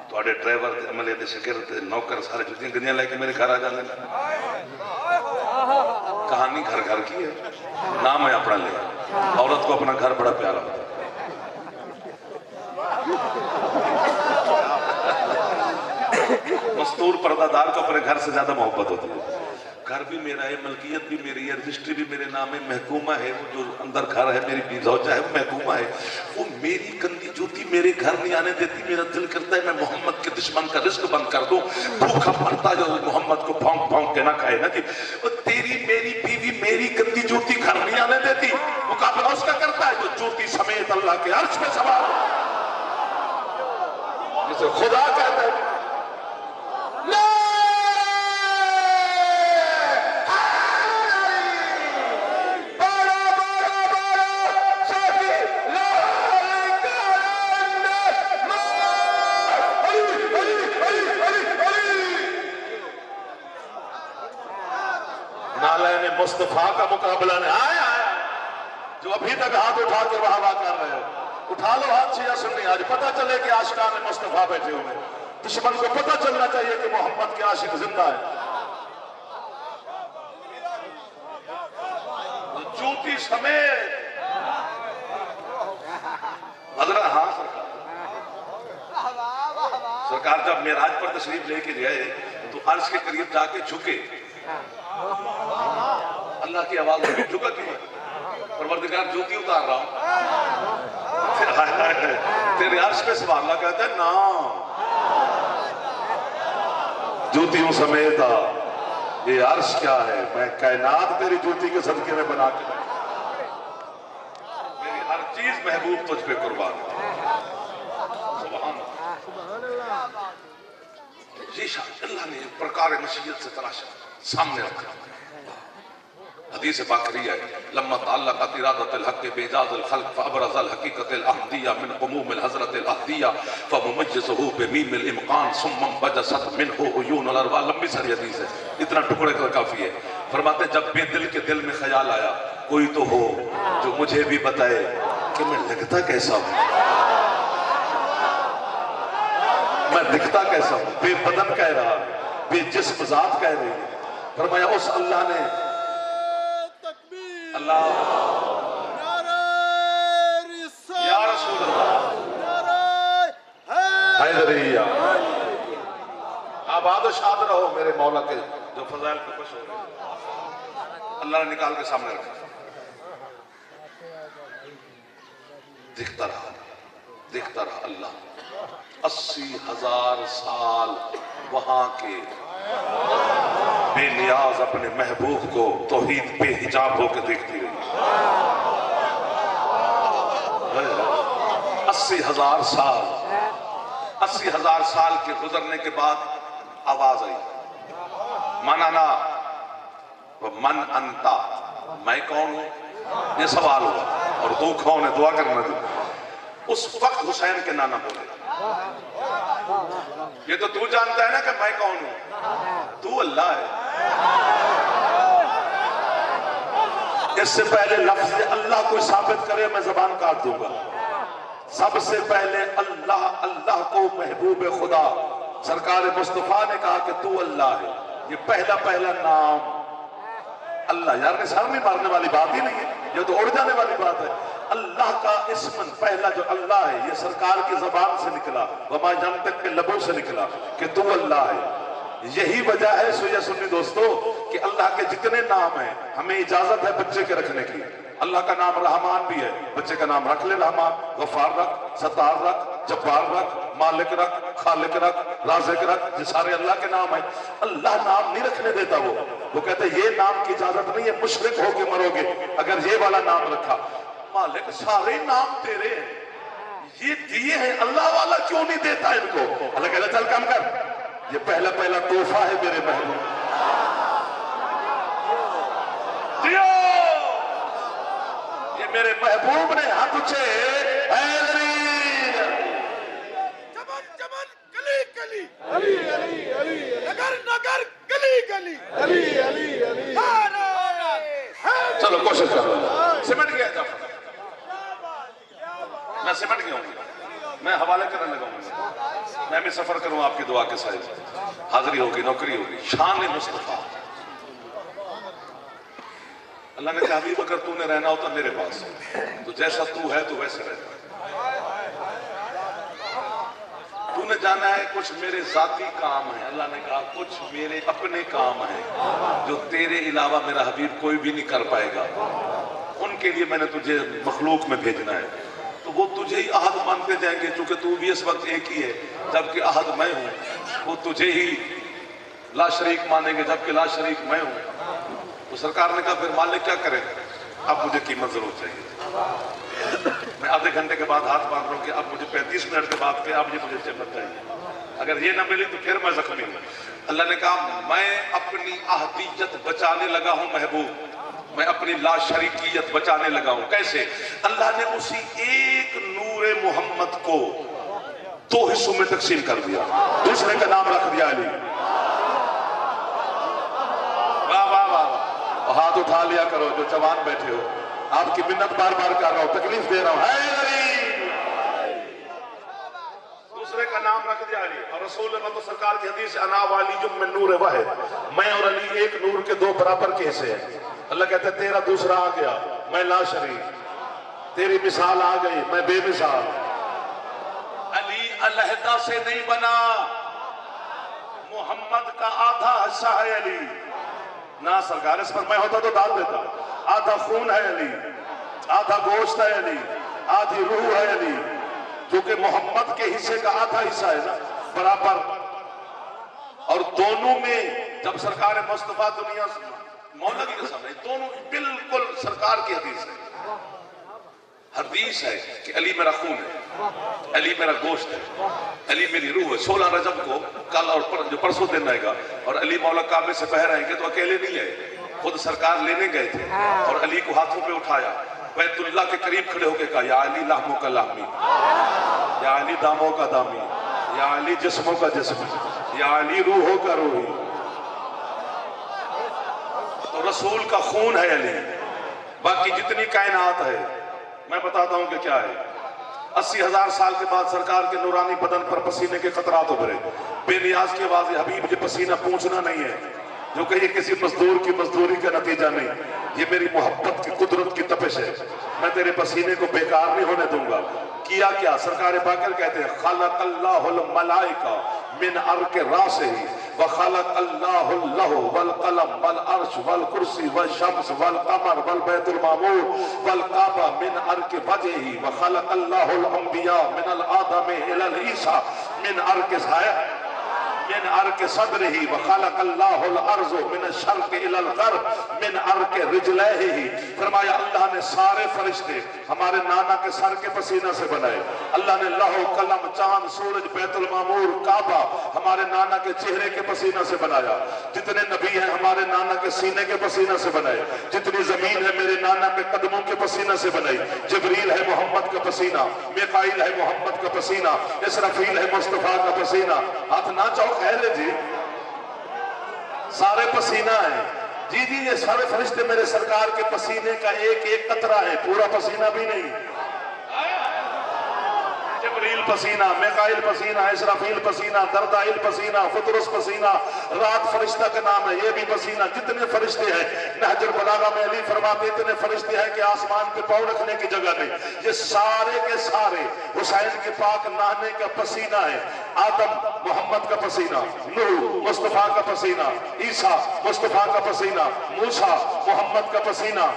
تھوڑے ڈرائیور عملے تے شاگرد تے نوکر سارے جوتیاں گندیاں لے کے میرے گھر آ جانے کہانی گھر گھر کی ہے نام ہے اپنا لے عورت کو اپنا گھر بڑا پیارا ہوتا ہے مستور پردہ دار کو اپنے گھر سے زیادہ محبت ہوتی ہے گھر بھی میرا ہے ملکیت بھی میری ہے رجسٹری بھی میرے نام ہے محکومہ ہے وہ جو اندر گھر ہے میری زوجہ ہے وہ محکومہ ہے وہ میری گندی جوتی میرے گھر نہیں آنے دیتی میرا دل کرتا ہے میں محمد کے دشمن کا رزق بند کر دوں بھوکا مرتا جو محمد کو پھونک پھونک کے نہ کھائے نا کہ تیری میری بیوی میری گندی جوتی گھر نہیں آنے دیتی مقابلہ اس کا کرتا ہے جو جوتی سمیت اللہ کے عرش پہ سوار جسے خدا کہتا ہے نالین مصطفیٰ کا مقابلہ نہیں آیا جو ابھی تک ہاتھ اٹھا کے واہ کر رہے ہو اٹھا لو ہاتھ شیعہ سنی آج پتہ چلے کہ عاشقان مصطفیٰ بیٹھے ہوئے دشمن کو پتہ چلنا چاہیے کہ محمد کے عاشق زندہ ہے جوتی سمیت حضرت ہاں سرکار جب معراج پر تشریف لے کے گئے تو عرش کے قریب جا کے جھکے اللہ کی آواز میں جھکا کیوں پروردگار جوتی اتار رہا ہوں تیرے عرش پہ سوال اللہ کہتا ہے نا جوتیوں سمیتا یہ عرش کیا ہے میں کائنات تیری جوتی کے صدقے میں بنا کے میری ہر چیز محبوب تجھ پہ قربان سبحان اللہ یہ شاہ اللہ نے پرکار مشیت سے تراشا سامنے رکھا حدیث باقری ہے لما تعلقت ارادت الحق بیجاز الخلق فابرز الحقیقت الاحدیہ من قموم الحضرت الاحدیہ فممجزہ بمیم الامقان ثم بجست منہ عیون الارواح لمبی ساری حدیث ہے اتنا ٹکڑے کا کافی ہے فرماتے جب بے دل کے دل میں خیال آیا کوئی تو ہو جو مجھے بھی بتائے کہ میں لگتا کیسا ہوں، میں دکھتا کیسا ہوں۔ بے بدن کہہ رہا ہے، بے جسم ذات کہہ رہی ہے۔ فرمایا اس اللہ نے تکبیر، اللہ نعرہ رسالت، یا رسول اللہ نعرہ حیدریہ، آباد و شاد رہو میرے مولا کے جو فضائل پہ خوش ہو رہے ہیں۔ اللہ نے نکال کے سامنے رکھا، دیکھتا رہا اللہ 80,000 سال وہاں کے بے نیاز اپنے محبوب کو توحید پہ حجاب ہو کے دیکھتی رہی۔ 80,000 سال، 80,000 سال کے گزرنے کے بعد آواز آئی، منانا من انتا، میں کون ہوں؟ یہ سوال ہوا، اور تو کون ہے؟ دعا کرنا دے۔ اس وقت حسین کے نانا بولے، یہ تو تو جانتا ہے نا کہ میں کون ہوں، تو اللہ ہے۔ اس سے پہلے لفظ اللہ کوئی ثابت کرے میں زبان کاٹ دوں گا۔ سب سے پہلے اللہ اللہ کو محبوب خدا سرکار مصطفیٰ نے کہا کہ تو اللہ ہے۔ یہ پہلا نام اللہ، یار نے سر نہیں مارنے والی بات ہی نہیں ہے، یہ تو اڑ جانے والی بات ہے۔ اللہ کا اسم پہلا جو اللہ ہے یہ سرکار کی زبان سے نکلا، وما جنتک کے لبوں سے نکلا کہ تو اللہ ہے۔ یہی وجہ ہے سویا سنی دوستو کہ اللہ کے جتنے نام ہیں ہمیں اجازت ہے بچے کے رکھنے کی۔ اللہ کا نام رحمان بھی ہے، بچے کا نام رکھ لے رحمان، غفار رکھ، ستار رکھ، جبار رکھ، مالک رکھ، خالق رکھ، رازق رکھ، یہ سارے اللہ کے نام ہیں۔ اللہ نام نہیں رکھنے دیتا، وہ کہتے ہیں یہ نام کی اجازت نہیں ہے، مشرک ہو کے مرو گے اگر یہ والا نام رکھا۔ مالک سارے نام تیرے ہیں، یہ دیے ہیں، اللہ والا کیوں نہیں دیتا ان کو؟ اللہ کہتا چل کام کر، یہ پہلا تحفہ ہے میرے محبوب، دیو یہ میرے محبوب نے ہاتھ اچھے چمن چمن، گلی گلی، علی علی علی، نگر نگر، گلی گلی، علی علی علی، چلو کوشش کر لو، سمٹ گیا جب میں سمٹ گیا ہوں، میں حوالے کرنے لگا ہوں، میں بھی سفر کروں آپ کی دعا کے ساتھ، حاضری ہوگی، نوکری ہوگی، شان مصطفیٰ۔ اللہ نے کہا حبیب اگر تو نے رہنا ہوتا میرے پاس تو جیسا تو ہے تو ویسے رہتا، تو نے جانا ہے کچھ میرے ذاتی کام ہیں، اللہ نے کہا کچھ میرے اپنے کام ہیں جو تیرے علاوہ میرا حبیب کوئی بھی نہیں کر پائے گا، ان کے لیے میں نے تجھے مخلوق میں بھیجنا ہے، تو وہ تجھے ہی احد مانتے جائیں گے، چونکہ تو بھی اس وقت ایک ہی ہے جبکہ احد میں ہوں، وہ تجھے ہی لا شریک مانیں گے جبکہ لا شریک میں ہوں۔ تو سرکار نے کہا پھر مالک کیا کرے؟ اب مجھے قیمت ضرور چاہیے، میں آدھے گھنٹے کے بعد ہاتھ باندھ رہا ہوں کہ اب مجھے 35 منٹ کے بعد کہ اب یہ مجھے قیمت چاہیے، اگر یہ نہ ملی تو پھر میں زخمی ہوں۔ اللہ نے کہا میں اپنی احدیت بچانے لگا ہوں محبوب، میں اپنی لا شریکیت بچانے لگا ہوں۔ کیسے؟ اللہ نے اسی ایک نور محمد کو 2 حصوں میں تقسیم کر دیا، دوسرے کا نام رکھ دیا علی۔ واہ واہ واہ، ہاتھ اٹھا لیا کرو جو جوان بیٹھے ہو، آپ کی منت بار بار کر رہا ہوں، تکلیف دے رہا ہوں، ہے علی، دوسرے کا نام رکھ دیا علی۔ اور رسول اللہ سرکار کی حدیث انا والی جو من نور واحد، میں اور علی ایک نور کے 2 برابر کے حصے ہیں۔ اللہ کہتا ہے تیرا دوسرا آ گیا، میں لا شریک، تیری مثال آ گئی، میں بے مثال۔ علی علیحدہ سے نہیں بنا، محمد کا آدھا حصہ ہے علی، نہ سرکار اس پر میں ہوتا تو ڈال دیتا، آدھا خون ہے علی، آدھا گوشت ہے علی، آدھی روح ہے علی، کیونکہ محمد کے حصے کا آدھا حصہ ہے نا برابر۔ اور دونوں میں جب سرکار مصطفیٰ دنیا مولا کی قسم ہے، دونوں بالکل سرکار کی حدیث ہے، حدیث ہے کہ علی میرا خون ہے، علی میرا گوشت ہے، علی میری روح ہے۔ 16 رجب کو کل اور جو پرسوں دن رہے گا، اور علی مولا کعبے سے بہہ رہیں گے تو اکیلے نہیں ہے، خود سرکار لینے گئے تھے اور علی کو ہاتھوں پہ اٹھایا، بیت اللہ کے قریب کھڑے ہو کے کہا یا علی لحموں کا لحمی، یا علی داموں کا دامی، یا علی جسموں کا جسم، یا علی روحوں کا روحی۔ تو رسول کا خون ہے علی، باقی باقی جتنی کائنات ہے میں بتاتا ہوں کہ کیا ہے. 80,000 سال کے بعد سرکار کے نورانی بدن پر پسینے کے قطرات ابھرے. بے نیاز کی آواز حبیب یہ پسینہ پوچھنا نہیں ہے جو کہ یہ کسی مزدور کی مزدوری کا نتیجہ نہیں. یہ میری محبت کی قدرت کی تپش ہے. میں تیرے پسینے کو بیکار نہیں ہونے دوں گا. کیا کیا سرکار باقر کہتے ہیں خلق اللہ الملائکہ من عرق راسہ وخلق اللہ اللہ والقلم والعرش والکرسی والشمس والقمر والبیت المعمور والکعبہ من عرق وجہہ وخلق اللہ الانبیاء من الآدم الى العیسیٰ من عرق من عرق صدرہ وخلق اللہ الارض من الشرق الى الغرب من عرق رجلہ. فرمایا اللہ نے سارے فرشتے ہمارے نانا کے سر کے پسینہ سے بنائے. اللہ نے لوح قلم چاند سورج بیت المعمور کعبہ ہمارے نانا کے چہرے کے پسینہ سے بنایا. جتنے نبی ہیں ہمارے نانا کے سینے کے پسینہ سے بنائے. جتنی زمین ہے میرے نانا کے قدموں کے پسینہ سے بنائی. جبریل ہے محمد کا پسینہ, میکائیل ہے محمد کا پسینہ, اسرافیل ہے مصطفیٰ کا پسینہ. ہاتھ نہ چاہو خیر جی سارے پسینہ ہیں. جی جی یہ سارے فرشتے میرے سرکار کے پسینے کا ایک ایک قطرہ ہے, پورا پسینہ بھی نہیں. جبریل پسینہ, میکائیل پسینہ, اسرافیل پسینہ, دردائل پسینہ, فطرس پسینہ, رات فرشتہ کا نام ہے یہ بھی پسینہ. جتنے فرشتے ہیں نہج البلاغہ میں علی فرماتے اتنے فرشتے ہیں کہ آسمان پہ پاؤں رکھنے کی جگہ نہیں. یہ سارے کے سارے حسین کے پاک نہانے کا پسینہ ہے. آدم محمد کا پسینہ, نوح مصطفیٰ کا پسینہ, عیسیٰ مصطفیٰ کا پسینہ, موسیٰ محمد کا پسینہ.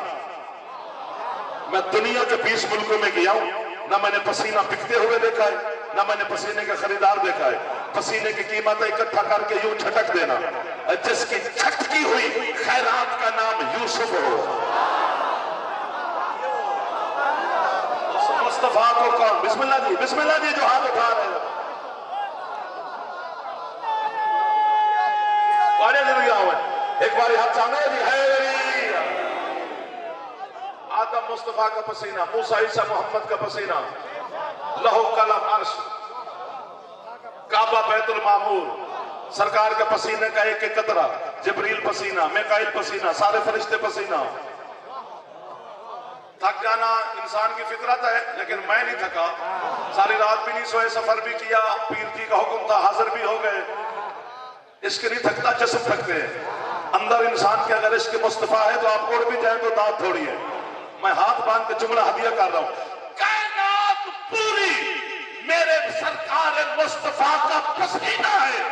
میں دنیا کے 20 ملکوں میں گیا ہوں, نہ میں نے پسینہ بکتے ہوئے دیکھا ہے نہ میں نے پسینے کا خریدار دیکھا ہے. پسینے کی قیمت اکٹھا کر کے یوں چھٹک دینا. جس کی چھٹکی ہوئی خیرات کا نام یوسف ہو. مصطفیٰ کو کون, بسم اللہ جی, بسم اللہ جی جو ہاتھ اٹھا رہے ہیں. ایک باری ہاتھ سامنے جی ہے. آدم مصطفیٰ کا پسینہ, موسیٰ عیسیٰ محمد کا پسینہ, لوح قلم عرش کعبہ بیت المعمور سرکار کا پسینے کا ایک ایک قطرہ. جبریل پسینہ, میکائیل پسینہ, سارے فرشتے پسینہ. تھک جانا انسان کی فطرت ہے لیکن میں نہیں تھکا. ساری رات بھی نہیں سوئے, سفر بھی کیا, پیر جی کا حکم تھا, حاضر بھی ہو گئے. عشق نہیں تھکتا, جسم تھکتے ہیں. اندر انسان کے اگر عشق مصطفیٰ ہے تو آپ اڑ بھی جائیں تو داد تھوڑی ہے. میں ہاتھ باندھ کے جملہ ہدیہ کر رہا ہوں. کائنات پوری میرے سرکار مصطفیٰ کا پسینہ ہے,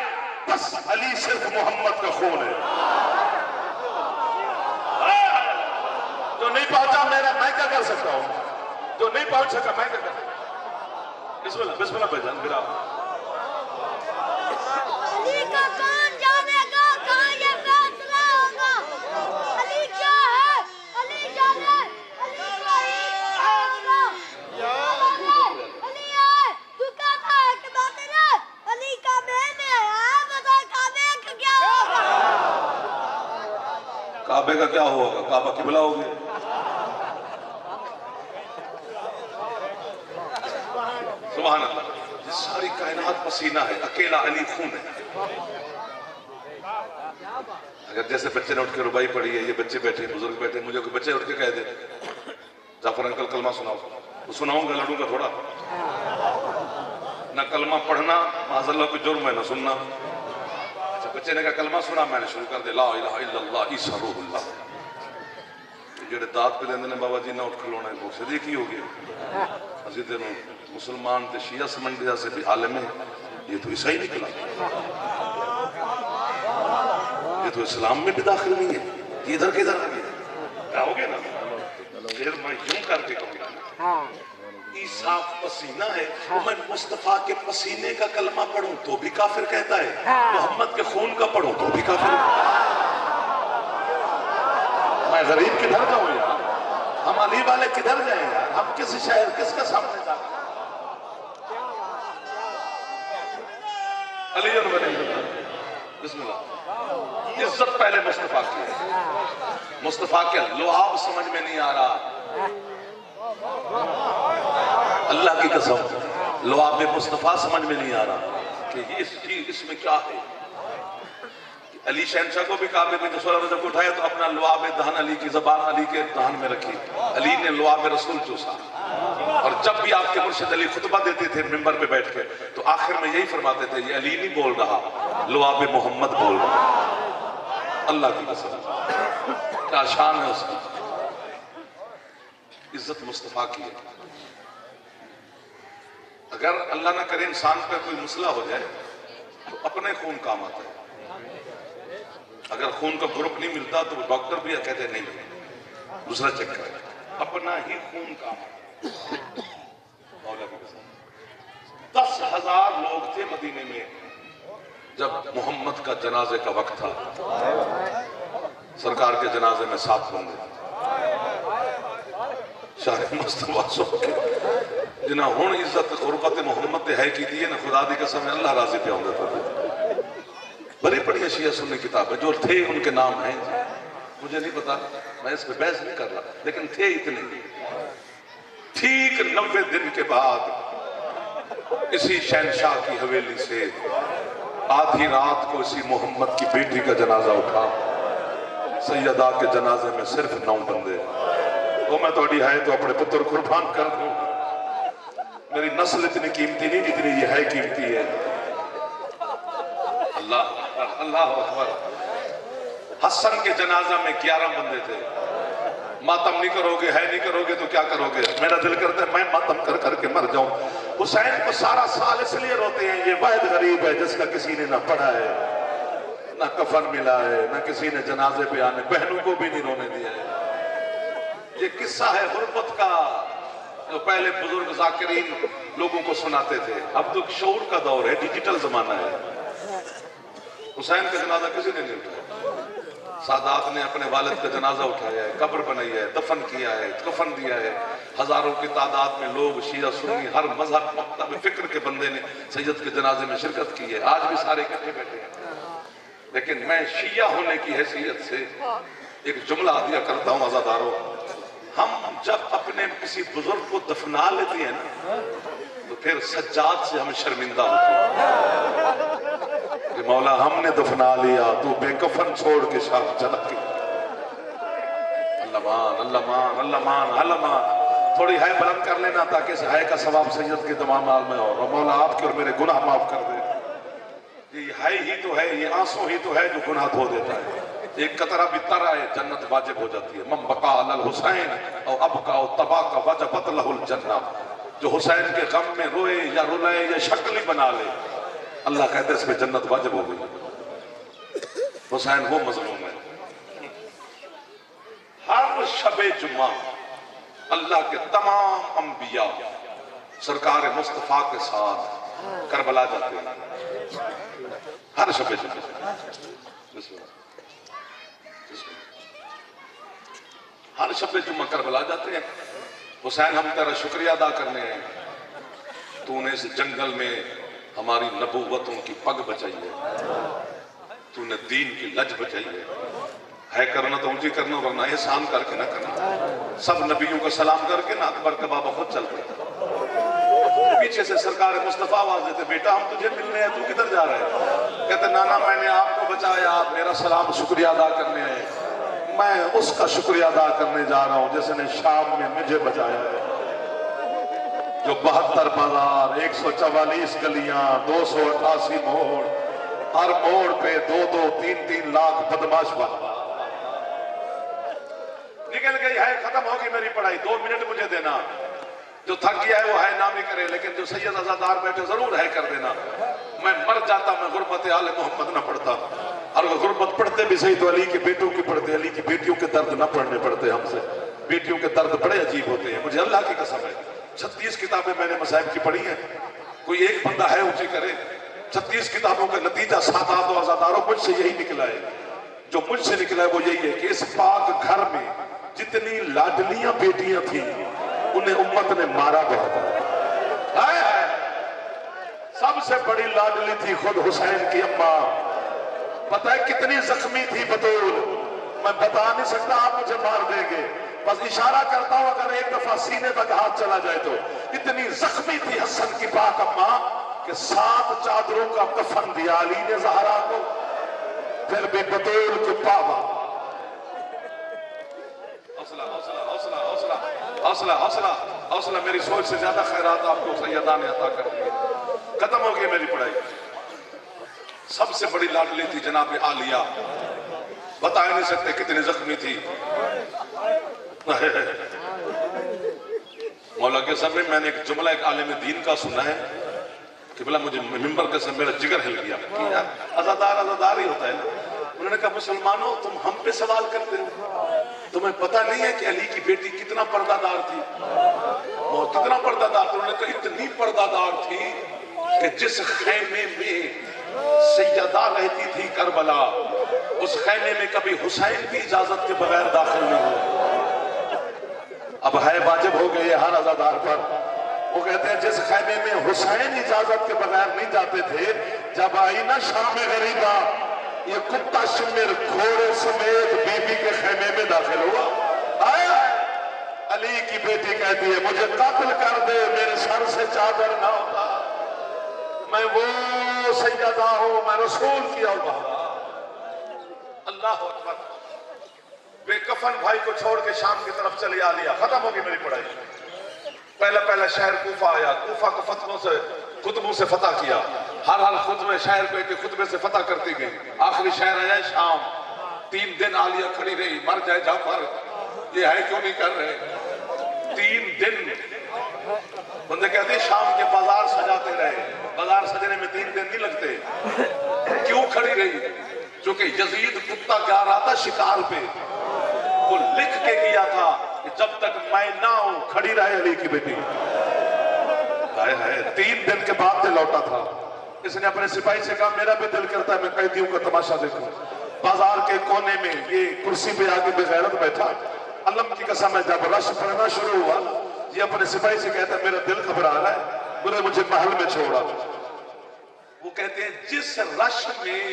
بس علی صرف محمد کا خون ہے. جو نہیں پہنچا میرا, میں کیا کر سکتا ہوں؟ جو نہیں پہنچ سکا میں کیا کر سکتا ہوں؟ بسم اللہ, بسم اللہ بھائی جان. پھر آپ علی کا کون جانے گا کہاں یہ فیصلہ ہوگا. علی کیا ہے, علی جانے, علی کا ہی ہوگا. علی ہے, تو کہتا ہے کہ باطل ہے. علی کا بہن ہے, بتا کعبے کا کیا ہوگا. کعبے کا کیا ہوگا؟ کعبہ قبلہ ہو گیا. سبحان اللہ. یہ ساری کائنات پسینہ ہے, اکیلا علی خون ہے. اگر جیسے بچے نے اٹھ کے ربائی پڑھی ہے, یہ بچے بیٹھے, بزرگ بیٹھے, مجھے کوئی بچے اٹھ کے کہہ دے جعفر انکل کلمہ سناؤ, تو سناؤں گا, لڑوں گا تھوڑا. نہ کلمہ پڑھنا معاذ اللہ کوئی جرم ہے, نہ سننا. اچھا بچے نے کہا کلمہ سنا, میں نے شروع کر دے لا الہ الا اللہ عیسیٰ روح اللہ. جڑے داد پہ لیندے نے بابا جی نہ اٹھ کھلونا ہے, وہ سے کی ہو گیا. حضرت مسلمان تے شیعہ سمجھ دیا سے بھی عالم ہے, یہ تو عیسائی نکلا, یہ تو اسلام میں بھی داخل نہیں ہے, یہ ادھر کدھر آ گیا. کیا ہو گیا نا, پھر میں یوں کر کے کہوں گا عیسیٰ پسینہ ہے, میں مصطفیٰ کے پسینے کا کلمہ پڑھوں تو بھی کافر کہتا ہے, محمد کے خون کا پڑھوں تو بھی کافر. میں غریب کدھر جاؤں یار, ہم علی والے کدھر جائیں یار, ہم کسی شہر کس کا سامنے جائیں. علی بسم اللہ. عزت پہلے مصطفیٰ کی ہے. مصطفیٰ کے لعاب سمجھ میں نہیں آ رہا, اللہ کی قسم لعاب مصطفیٰ سمجھ میں نہیں آ رہا کہ یہ اس میں کیا ہے. علی شہنشاہ کو بھی کعبے میں جسولہ رضا کو اٹھایا تو اپنا لعاب دہن علی کی زبان علی کے دہن میں رکھی. علی نے لعاب رسول چوسا، اور جب بھی آپ کے مرشد علی خطبہ دیتے تھے منبر پہ بیٹھ کے تو آخر میں یہی فرماتے تھے یہ علی نہیں بول رہا، لعاب محمد بول رہا۔ اللہ کی قسم، کیا شان ہے اس کی، عزت مصطفیٰ کی ہے۔ اگر اللہ نہ کرے انسان پر کوئی مسئلہ ہو جائے تو اپنے خون کام آتا ہے۔ اگر خون کا گروپ نہیں ملتا تو وہ ڈاکٹر بھی کہتے نہیں دوسرا چیک کرے، اپنا ہی خون کام آتا ہے۔ 10,000 لوگ تھے مدینے میں جب محمد کا جنازے کا وقت تھا، سرکار کے جنازے میں 7 بندے شاہ مصطفیٰ سو کے جنہاں ہون عزت غربت محمد تے ہے کی دیئے نا خدا دی قسم اللہ راضی پہ ہوں گے۔ بڑی بڑی شیعہ سنی کتابیں جو تھے ان کے نام ہیں، مجھے نہیں پتا، میں اس پہ بحث نہیں کر رہا، لیکن تھے اتنے۔ ٹھیک 90 دن کے بعد اسی شہنشاہ کی حویلی سے آدھی رات کو اسی محمد کی بیٹی کا جنازہ اٹھا۔ سیدہ کے جنازے میں صرف 9 بندے، وہ میں توڑی ہے تو اپنے پتر قربان کر دوں، میری نسل اتنی قیمتی نہیں جتنی یہ ہے قیمتی ہے۔ اللہ اکبر، اللہ اکبر۔ حسن کے جنازہ میں 11 بندے تھے۔ ماتم نہیں کرو گے، ہے نہیں کرو گے تو کیا کرو گے؟ میرا دل کرتا ہے میں ماتم کر کر کے مر جاؤں۔ حسین کو سارا سال اس لیے روتے ہیں، یہ واحد غریب ہے جس کا کسی نے نہ پڑھا ہے، نہ کفن ملا ہے، نہ کسی نے جنازے پہ آنے، بہنوں کو بھی نہیں رونے دیا ہے۔ یہ قصہ ہے غربت کا جو پہلے بزرگ ذاکرین لوگوں کو سناتے تھے۔ اب تو شعور کا دور ہے، ڈیجیٹل زمانہ ہے۔ حسین کا جنازہ کسی نے نہیں اٹھایا، سادات نے اپنے والد کا جنازہ اٹھایا ہے، قبر بنائی ہے، دفن کیا ہے، کفن دیا ہے۔ ہزاروں کی تعداد میں لوگ شیعہ سنی ہر مذہب مکتب فکر کے بندے نے سید کے جنازے میں شرکت کی ہے۔ آج بھی سارے اکٹھے بیٹھے ہیں، لیکن میں شیعہ ہونے کی حیثیت سے ایک جملہ عادیہ کرتا ہوں عزاداروں، ہم جب اپنے کسی بزرگ کو دفنا لیتے ہیں نا تو پھر سجاد سے ہم شرمندہ ہوتے ہیں کہ مولا ہم نے دفنا لیا تو بے کفن چھوڑ کے شام چلا گیا۔ اللہ مان، اللہ مان، اللہ مان، اللہ مان۔ تھوڑی ہے بلند کر لینا تاکہ اس ہے کا ثواب سید کے تمام عال میں ہو، اور مولا آپ کے اور میرے گناہ معاف کر دے۔ یہ ہے ہی تو ہے، یہ آنسو ہی تو ہے جو گناہ دھو دیتا ہے۔ ایک قطرہ بھی تر آئے جنت واجب ہو جاتی ہے۔ من بقا علی الحسین او ابقا او تباقا وجبت لہ الجنہ، جو حسین کے غم میں روئے یا رلائے یا شکل ہی بنا لے، اللہ کہتے ہیں اس پہ جنت واجب ہو گئی۔ حسین وہ مظلوم ہے۔ ہر شب جمعہ اللہ کے تمام انبیاء سرکار مصطفیٰ کے ساتھ کربلا جاتے ہیں، ہر شب جمعہ، ہر شب جمعہ کربلا جاتے ہیں۔ حسین ہم تیرا شکریہ ادا کرنے ہیں، تو نے اس جنگل میں ہماری نبوتوں کی پگ بچائی ہے، تو نے دین کی لج بچائی ہے کرنا تو اونچی کرنا ورنہ احسان کر کے نہ کرنا۔ سب نبیوں کا سلام کر کے نہ اکبر کا بابا خود چل پڑتا، پیچھے سے سرکار مصطفیٰ آواز دیتے بیٹا ہم تجھے ملنے ہیں، تو کدھر جا رہا ہے؟ کہتے نانا میں نے آپ کو بچایا، آپ میرا سلام شکریہ ادا کرنے ہیں، میں اس کا شکریہ ادا کرنے جا رہا ہوں جس نے شام میں مجھے بچایا ہے، جو 72 بازار، 144 گلیاں، 288 موڑ، ہر موڑ پہ 2-2, 3-3 لاکھ بدماش بنا۔ نکل گئی ہے، ختم ہوگی میری پڑھائی، 2 منٹ مجھے دینا، جو تھک گیا ہے وہ ہے نام ہی کرے، لیکن جو سید عزادار بیٹھے ضرور ہے کر دینا۔ میں مر جاتا، میں غربت آل محمد نہ پڑھتا، اور وہ غربت پڑھتے بھی صحیح تو علی کے بیٹوں کی پڑھتے، علی کی بیٹیوں کے درد نہ پڑھنے پڑتے ہم سے، بیٹیوں کے درد بڑے عجیب ہوتے ہیں، مجھے اللہ کی قسم ہے۔ 36 کتابیں میں نے مصائب کی پڑھی ہیں، کوئی ایک بندہ ہے اونچی کرے، 36 کتابوں کا نتیجہ سادات و عزاداروں مجھ سے یہی نکلا ہے، جو مجھ سے نکلا ہے وہ یہی ہے کہ اس پاک گھر میں جتنی لاڈلیاں بیٹیاں تھیں انہیں امت نے مارا بہت ہے۔ سب سے بڑی لاڈلی تھی خود حسین کی اماں، پتہ ہے کتنی زخمی تھی بطول، میں بتا نہیں سکتا، آپ مجھے مار دیں گے، بس اشارہ کرتا ہوں اگر ایک دفعہ سینے تک ہاتھ چلا جائے تو۔ اتنی زخمی تھی حسن کی پاک اماں کہ 7 چادروں کا کفن دیا علی نے زہرا کو، پھر بھی بطول کو پاوا۔ حوصلہ حوصلہ حوصلہ حوصلہ حوصلہ حوصلہ حوصلہ، میری سوچ سے زیادہ خیرات آپ کو سیدہ نے عطا کر دی. ختم ہو گئی میری پڑھائی. سب سے بڑی لاڈلی تھی جناب عالیہ، بتا ہی نہیں سکتے کتنی زخمی تھی. مولا کے سامنے میں نے ایک جملہ ایک عالم دین کا سنا ہے کہ بلا مجھے ممبر کے سامنے میرا جگر ہل گیا کہ یار عزادار ہی ہوتا ہے نا. انہوں نے کہا مسلمانوں تم ہم پہ سوال کرتے ہو، تمہیں پتہ نہیں ہے کہ علی کی بیٹی کتنا پردہ دار تھی؟ وہ کتنا پردہ دار تھی؟ انہوں نے کہا اتنی پردہ دار تھی کہ جس خیمے میں سیدہ رہتی تھی کربلا، اس خیمے میں کبھی حسین بھی اجازت کے بغیر داخل نہیں ہوا. اب ہے واجب ہو گئے ہر عزادار پر. وہ کہتے ہیں جس خیمے میں حسین اجازت کے بغیر نہیں جاتے تھے، جب آئی نا شام غریبہ، یہ کتا شمر گھوڑے سمیت بی بی کے خیمے میں داخل ہوا. آیا علی کی بیٹی کہتی ہے مجھے قتل کر دے، میرے سر سے چادر نہ ہوتا، میں وہ سیدہ ہوں، میں رسول کی اولاد. اللہ اکبر. بے کفن بھائی کو چھوڑ کے شام کی طرف چلی عالیہ. ختم ہوگی میری پڑھائی. پہلا شہر کوفہ آیا. کوفہ کو خطبوں سے فتح کیا. ہر خطبے شہر کو ایک خطبے سے فتح کرتی گئی. آخری شہر آیا شام. 3 دن عالیہ کھڑی رہی. مر جائے جعفر یہ ہے کیوں نہیں کر رہے. 3 دن بندے کہتے ہیں شام کے بازار سجاتے رہے. بازار سجنے میں 3 دن نہیں لگتے. کیوں کھڑی رہی؟ چونکہ یزید کتا گیا رہا تھا شکار پہ. وہ لکھ کے گیا تھا کہ جب تک میں نہ ہوں کھڑی رہے علی کی بیٹی. 3 دن کے بعد لوٹا تھا. اس نے اپنے سپاہی سے کہا میرا بھی دل کرتا ہے میں قیدیوں کا تماشا دیکھوں. بازار کے کونے میں یہ کرسی پہ آگے بغیرت بیٹھا. علم کی قسم ہے جب رش پڑنا شروع ہوا یہ اپنے سپاہی سے کہتا ہے میرا دل گھبرا رہا ہے، بولے مجھے محل میں چھوڑا. وہ کہتے ہیں جس رش میں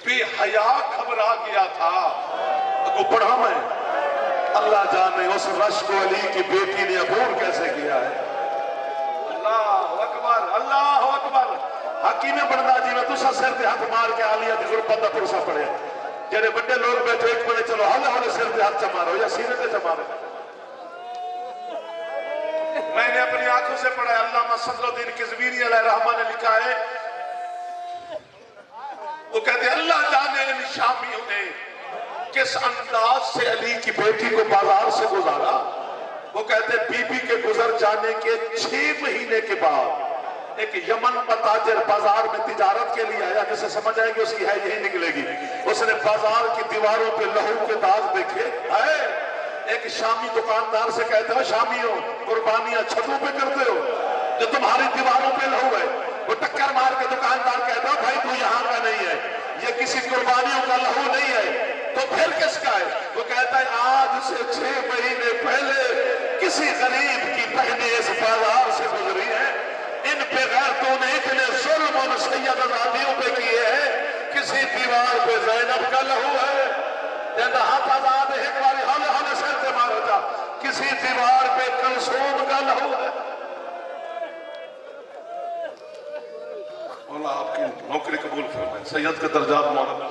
بے حیا گھبرا گیا تھا وہ پڑھا میں، اللہ جانے اس رش کو علی کی بیٹی نے عبور کیسے کیا ہے. اللہ اکبر اللہ اکبر. حکیم بڑھنا جی میں تسا سر تے ہاتھ مار کے عالیہ دی غربت دا پرسا پڑھے. جڑے بڑے لوگ بیٹھے ایک بڑے چلو ہلے سر تے ہاتھ چمارو یا سینے تے چمارو. میں نے اپنی آنکھوں سے پڑھا ہے. علامہ صدر الدین قزوینی علیہ الرحمہ نے لکھا ہے، وہ کہتے ہیں اللہ جانے ان شامیوں نے کس انداز سے علی کی بیٹی کو بازار سے گزارا. وہ کہتے ہیں بی بی کے گزر جانے کے 6 مہینے کے بعد ایک یمن کا تاجر بازار میں تجارت کے لیے آیا. جسے سمجھ آئے گی اس کی ہے یہی نکلے گی. اس نے بازار کی دیواروں پہ لہو کے داغ دیکھے. ایک شامی دکاندار سے کہتے ہو شامیوں قربانیاں چھتوں پہ کرتے ہو جو تمہاری دیواروں پہ لہو ہے. وہ ٹکر مار کے دکاندار کہتا ہے بھائی تو یہاں کا نہیں ہے، یہ کسی قربانیوں کا لہو نہیں ہے، تو پھر کس کا ہے؟ وہ کہتا ہے آج سے 6 مہینے پہلے کسی غریب کی بہنیں اس بازار سے گزری ہیں. ان پہ غیرتوں نے اتنے ظلم اور سید آزادیوں پہ کیے ہیں. کسی دیوار پہ زینب کا لہو ہے، کہتا ہاتھ آزاد ہے ایک باری ہولے سر سے مارو جا. کسی دیوار پہ کلثوم کا لہو ہے. مولا آپ کی نوکری قبول فرمائے. سید کے درجات مولا